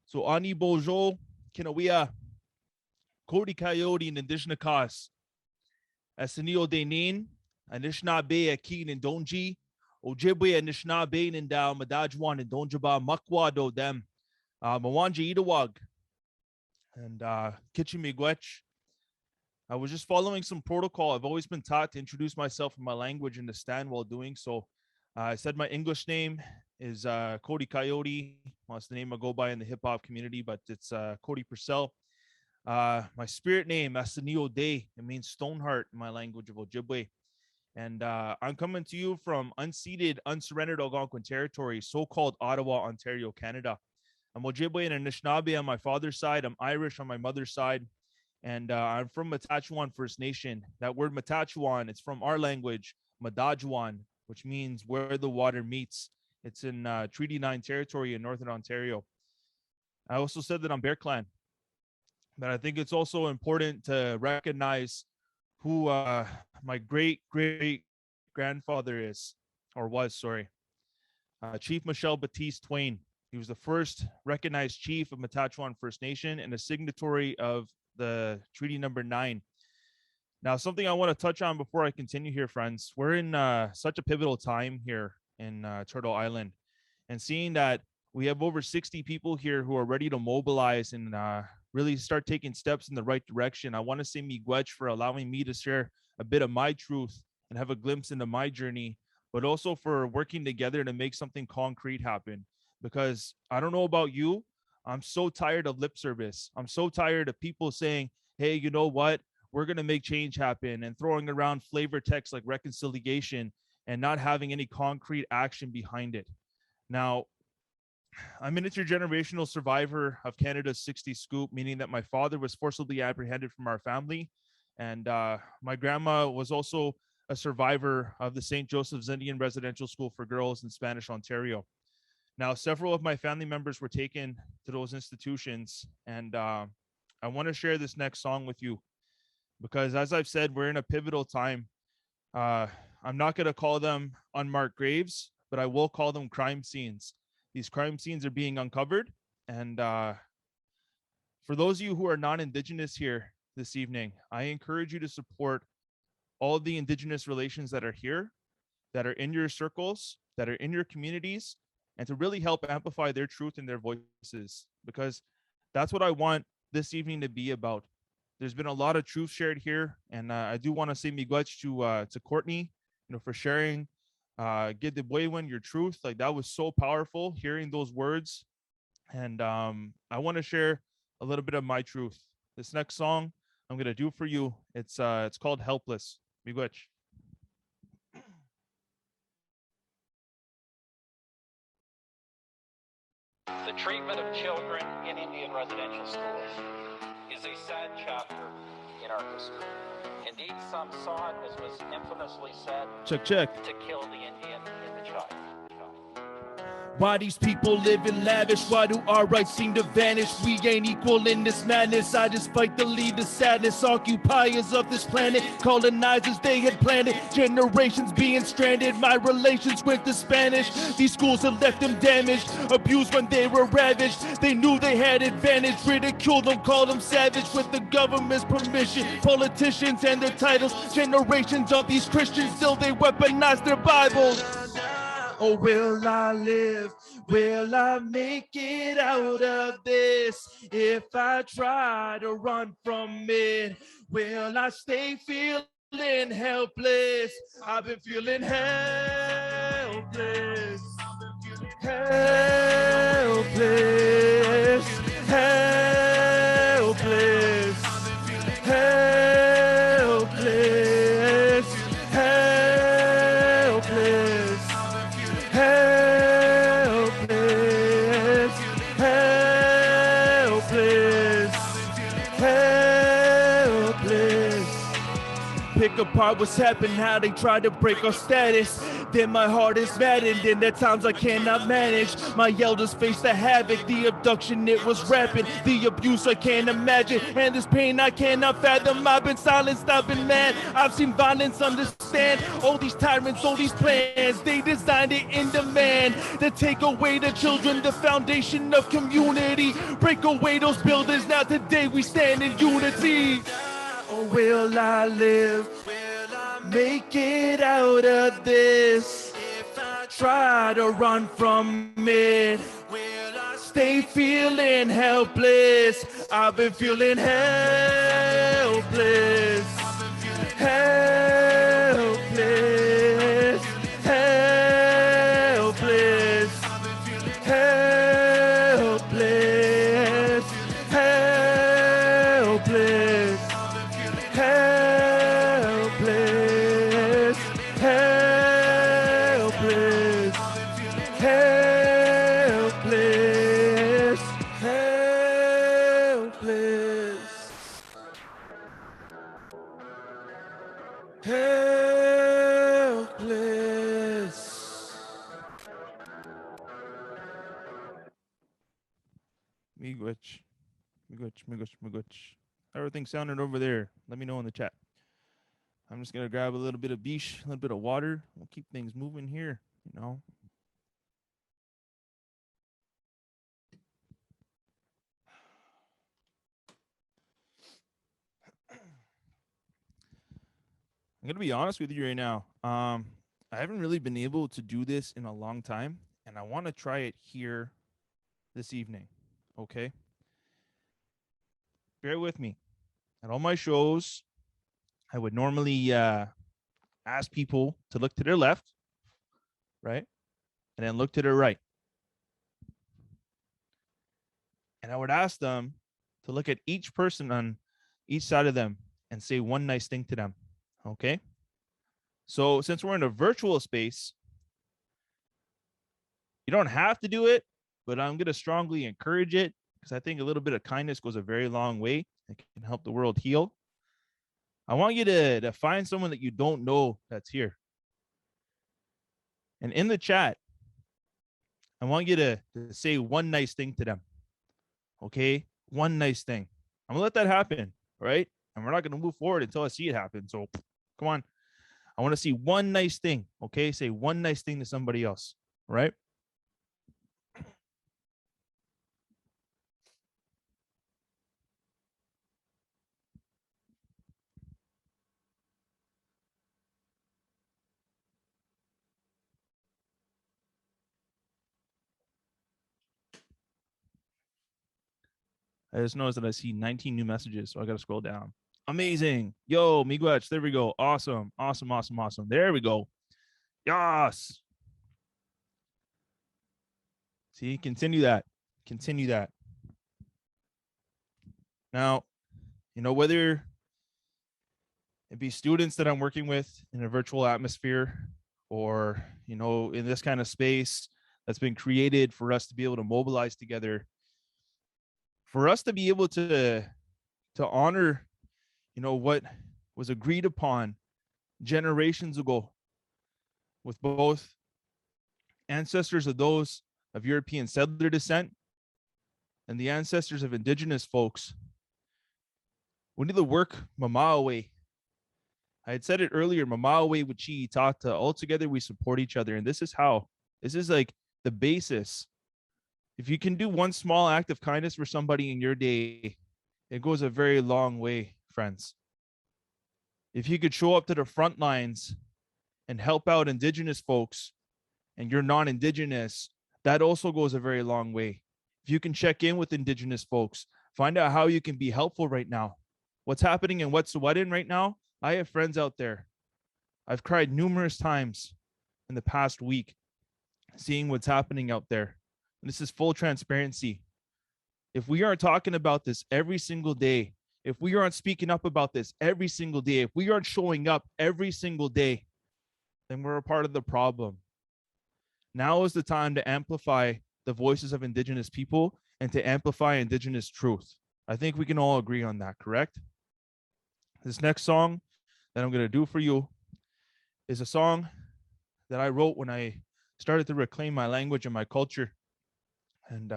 So, Ani Bojo, Kinawea. Cody Coyote and Indigenous Cause. Asenio Denin, Anishinaabe Akin and Donji, Ojibwe Anishinaabe and Dow, Madajwan and Donjaba, Makwado them, Mawanja Idawag, and Kichimigwech. I was just following some protocol. I've always been taught to introduce myself in my language and to stand while doing so. I said my English name is Cody Coyote. Well, that's the name I go by in the hip hop community, but it's Cody Purcell. My spirit name, Asenio Day, it means Stoneheart in my language of Ojibwe. And I'm coming to you from unceded, unsurrendered Algonquin territory, so-called Ottawa, Ontario, Canada. I'm Ojibwe and Anishinaabe on my father's side. I'm Irish on my mother's side. And I'm from Matachewan First Nation. That word Matachewan, it's from our language, Madajwan, which means where the water meets. It's in Treaty 9 territory in Northern Ontario. I also said that I'm Bear Clan. But I think it's also important to recognize who my great grandfather is, or was, sorry. Chief Michel Baptiste Twain. He was the first recognized chief of Matachewan First Nation and a signatory of the Treaty Number 9. Now, something I want to touch on before I continue here, friends, we're in such a pivotal time here in Turtle Island, and seeing that we have over 60 people here who are ready to mobilize and really start taking steps in the right direction. I want to say miigwech for allowing me to share a bit of my truth and have a glimpse into my journey, but also for working together to make something concrete happen. Because I don't know about you, I'm so tired of lip service. I'm so tired of people saying, hey, you know what? We're going to make change happen, and throwing around flavor text like reconciliation and not having any concrete action behind it. Now, I'm an intergenerational survivor of Canada's 60 scoop, meaning that my father was forcibly apprehended from our family. And my grandma was also a survivor of the St. Joseph's Indian Residential School for Girls in Spanish, Ontario. Now, several of my family members were taken to those institutions. And I want to share this next song with you because, as I've said, we're in a pivotal time. Uh, I'm not going to call them unmarked graves, but I will call them crime scenes. These crime scenes are being uncovered. And for those of you who are non-Indigenous here this evening, I encourage you to support all of the Indigenous relations that are here, that are in your circles, that are in your communities, and to really help amplify their truth and their voices, because that's what I want this evening to be about. There's been a lot of truth shared here, and I do want to say miigwech to Courtney, for sharing get the Bwewin, your truth. Like, that was so powerful hearing those words. And I want to share a little bit of my truth. This next song I'm gonna do for you. It's called Helpless. Miigwech. The treatment of children in Indian residential schools is a sad chapter in our history. Indeed, some saw it, as was infamously said, Check. to kill the Indian in the child. Why these people live in lavish? Why do our rights seem to vanish? We ain't equal in this madness. I just fight to lead the sadness. Occupiers of this planet, colonizers they had planted. Generations being stranded. My relations with the Spanish. These schools have left them damaged. Abused when they were ravaged. They knew they had advantage. Ridiculed them, called them savage. With the government's permission, politicians and their titles. Generations of these Christians, still they weaponize their Bibles. Or will I live? Will I make it out of this? If I try to run from it, will I stay feeling helpless? I've been feeling helpless. Helpless. Helpless. Helpless. Helpless. Helpless, helpless, helpless. Pick apart what's happened, how they try to break our status. Then my heart is maddened, and at times I cannot manage. My elders face the havoc, the abduction, it was rapid. The abuse I can't imagine, and this pain I cannot fathom. I've been silenced, I've been mad. I've seen violence, understand. All these tyrants, all these plans, they designed it in demand to take away the children, the foundation of community. Break away those buildings, now today we stand in unity. Or will I live? Make it out of this. If I try to run from it, will I stay feeling helpless? I've been feeling helpless. Helpless. Helpless. Helpless. Helpless. Helpless, helpless, helpless, helpless, helpless. Miigwech, miigwech, miigwech, miigwech. Everything sounded over there. Let me know in the chat. I'm just gonna grab a little bit of beach, a little bit of water. We'll keep things moving here, gonna be honest with you right now. I haven't really been able to do this in a long time, and I want to try it here this evening. Okay, bear with me. At all my shows, I would normally ask people to look to their left, right, and then look to their right, and I would ask them to look at each person on each side of them and say one nice thing to them. Okay. So since we're in a virtual space, you don't have to do it, but I'm going to strongly encourage it because I think a little bit of kindness goes a very long way. It can help the world heal. I want you to find someone that you don't know that's here. And in the chat, I want you to say one nice thing to them. Okay? One nice thing. I'm going to let that happen, right? And we're not going to move forward until I see it happen. So come on. I want to see one nice thing. Okay? Say one nice thing to somebody else, right? I just noticed that I see 19 new messages, so I got to scroll down. Amazing. Yo, Miguel, there we go. Awesome. Awesome, awesome, awesome. There we go. Yes. See, continue that. Continue that. Now, whether it be students that I'm working with in a virtual atmosphere or, in this kind of space that's been created for us to be able to mobilize together, for us to be able to honor, what was agreed upon generations ago with both ancestors of those of European settler descent and the ancestors of indigenous folks. We need to work Mamawe. I had said it earlier, Mamawe Wichi Tata, all together we support each other. And this is how, this is like the basis. If you can do one small act of kindness for somebody in your day, it goes a very long way, friends. If you could show up to the front lines and help out indigenous folks and you're non-indigenous, that also goes a very long way. If you can check in with indigenous folks, find out how you can be helpful right now. What's happening in Wet'suwet'en right now? I have friends out there. I've cried numerous times in the past week seeing what's happening out there. And this is full transparency. If we aren't talking about this every single day, if we aren't speaking up about this every single day, if we aren't showing up every single day, then we're a part of the problem. Now is the time to amplify the voices of indigenous people and to amplify indigenous truth. I think we can all agree on that, correct? This next song that I'm going to do for you is a song that I wrote when I started to reclaim my language and my culture and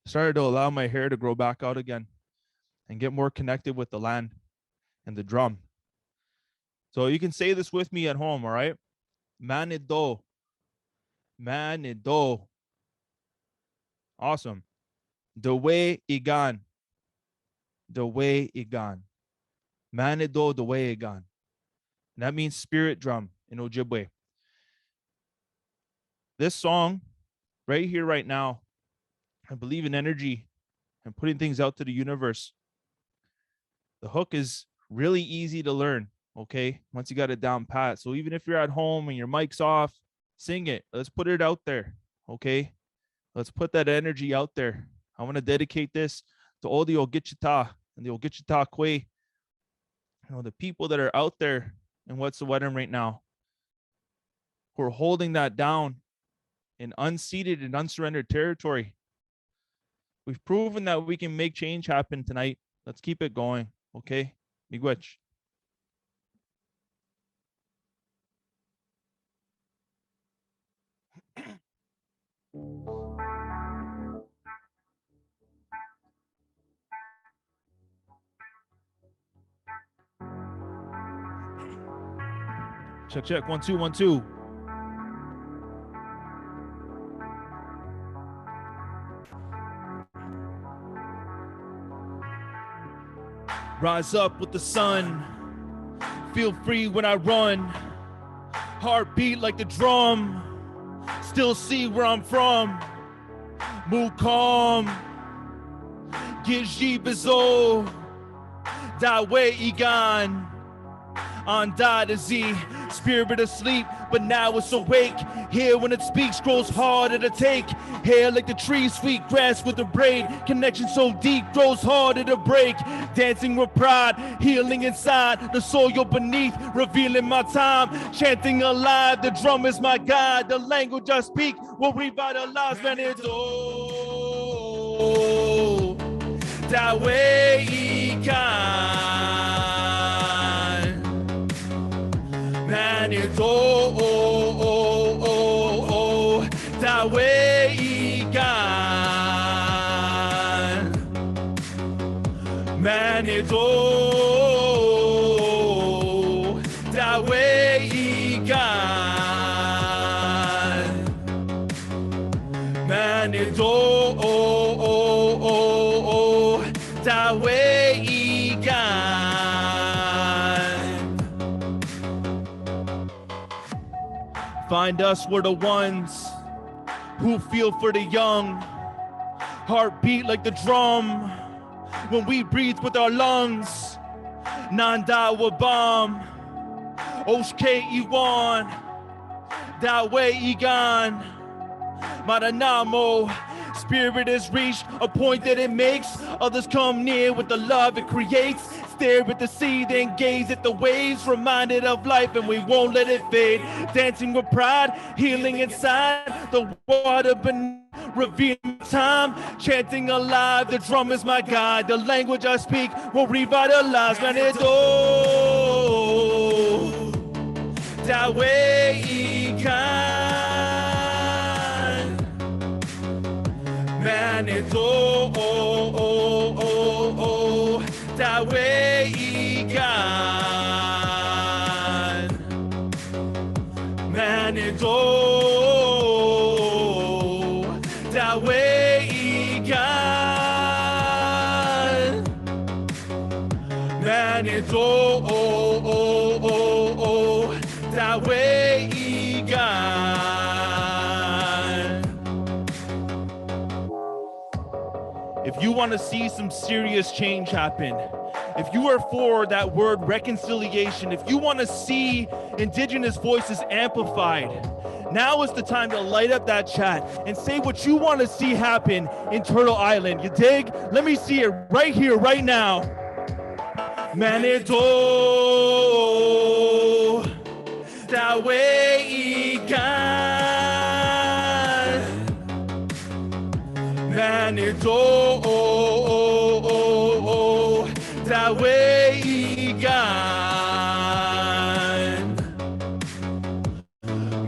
started to allow my hair to grow back out again and get more connected with the land and the drum. So you can say this with me at home, all right? Manido. Manido. Awesome. The way igan. The way igan. Manido the way igan. And that means spirit drum in Ojibwe. This song right here, right now, I believe in energy and putting things out to the universe. The hook is really easy to learn, okay? Once you got it down pat. So even if you're at home and your mic's off, sing it. Let's put it out there, okay? Let's put that energy out there. I want to dedicate this to all the Ogichita and the Ogichita Kwe, the people that are out there in Wet'suwet'en right now who are holding that down in unceded and unsurrendered territory. We've proven that we can make change happen tonight. Let's keep it going, okay? Miigwech. Check, check. 1, 2, 1, 2. Rise up with the sun. feel free when I run. Heartbeat like the drum. Still see where I'm from. Move calm. Gizji Bizo. Dawe Igan. On da to Z, spirit asleep, but now it's awake. Here when it speaks, grows harder to take. Hair like the tree, sweet grass with a braid. Connection so deep, grows harder to break. Dancing with pride, healing inside. The soil beneath, revealing my time. Chanting alive, the drum is my guide. The language I speak will revitalize Manido. That way he can. Manido, oh, oh, oh, oh, that way he can. Manido, that way he can. Manido, oh, oh, oh, oh, that way he can. Find us, we're the ones who feel for the young. Heartbeat like the drum when we breathe with our lungs. Nanda Wabam, Oshke Iwan, Dawe Igan, Maranamo. Spirit has reached a point that it makes others come near with the love it creates. Stare at the sea, then gaze at the waves, reminded of life, and we won't let it fade. Dancing with pride, healing inside, the water beneath, revealing time, chanting alive. The drum is my guide, the language I speak will revitalize. Manido, that way he can. Manido, oh, oh, oh, oh, that way he can. Manido, that way he can. Manido, oh, oh, oh, oh, that way he can. If you want to see some serious change happen, if you are for that word reconciliation, if you want to see Indigenous voices amplified, now is the time to light up that chat and say what you want to see happen in Turtle Island. You dig? Let me see it right here, right now. Manitou, that way he can. Manitou, oh, oh, oh, oh, that way he can.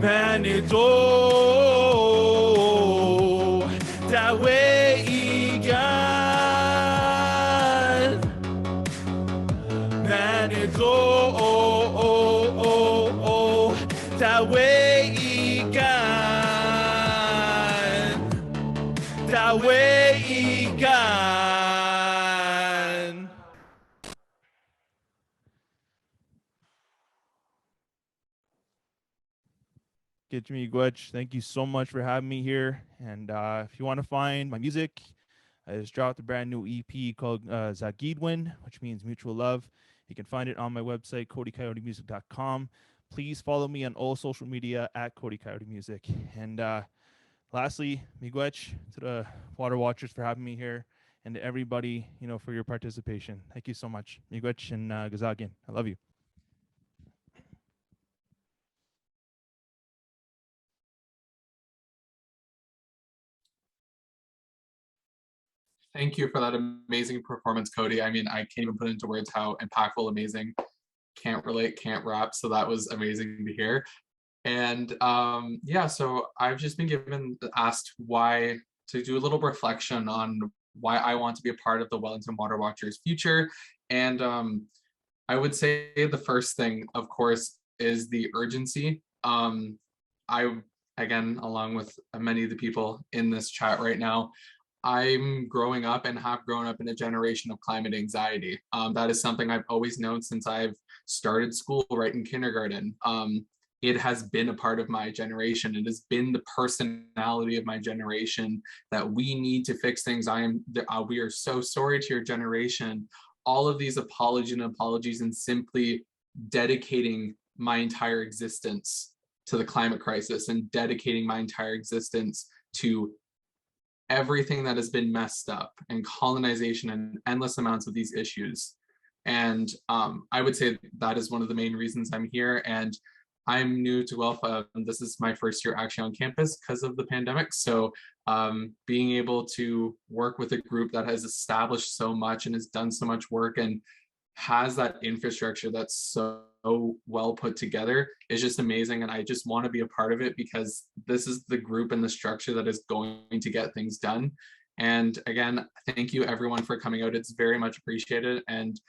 Manitou, that way he can. Manitou, oh, oh, oh, oh, that way he can. That way he can. Get me Gwetch. Thank you so much for having me here. And if you want to find my music, I just dropped a brand new EP called Zagidwin, which means mutual love. You can find it on my website, codycoyotemusic.com. Please follow me on all social media at Cody Coyote Music. And lastly, miigwech to the Water Watchers for having me here, and to everybody, for your participation. Thank you so much. Miigwech and Gazagin. I love you. Thank you for that amazing performance, Cody. I mean, I can't even put into words how impactful, amazing. Can't relate, can't rap. So that was amazing to hear. And yeah, so I've just been asked why to do a little reflection on why I want to be a part of the Wellington Water Watchers future. And I would say the first thing, of course, is the urgency. I, again, along with many of the people in this chat right now, I'm growing up and have grown up in a generation of climate anxiety. That is something I've always known since I've started school right in kindergarten. It has been a part of my generation. It has been the personality of my generation that we need to fix things. We are so sorry to your generation. All of these apologies and simply dedicating my entire existence to the climate crisis and dedicating my entire existence to everything that has been messed up and colonization and endless amounts of these issues. And I would say that is one of the main reasons I'm here. And I'm new to Guelph. This is my first year actually on campus because of the pandemic. So being able to work with a group that has established so much and has done so much work and has that infrastructure that's so well put together is just amazing. And I just want to be a part of it because this is the group and the structure that is going to get things done. And again, thank you everyone for coming out. It's very much appreciated. And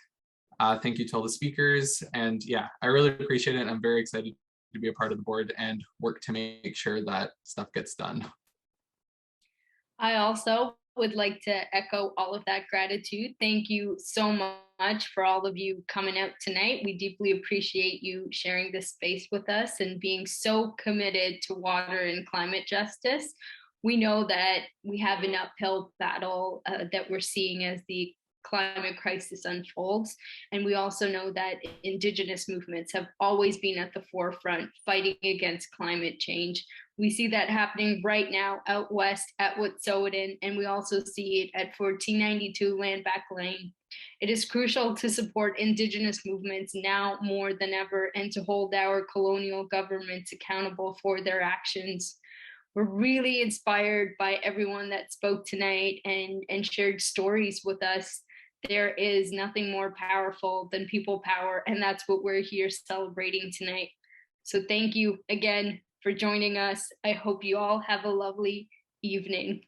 thank you to all the speakers. And yeah, I really appreciate it. I'm very excited to be a part of the board and work to make sure that stuff gets done. I also would like to echo all of that gratitude. Thank you so much for all of you coming out tonight. We deeply appreciate you sharing this space with us and being so committed to water and climate justice. We know that we have an uphill battle that we're seeing as the climate crisis unfolds. And we also know that Indigenous movements have always been at the forefront fighting against climate change. We see that happening right now out west at Wet'suwet'en, and we also see it at 1492 Landback Lane. It is crucial to support Indigenous movements now more than ever and to hold our colonial governments accountable for their actions. We're really inspired by everyone that spoke tonight and shared stories with us. There is nothing more powerful than people power, and that's what we're here celebrating tonight. So thank you again for joining us. I hope you all have a lovely evening.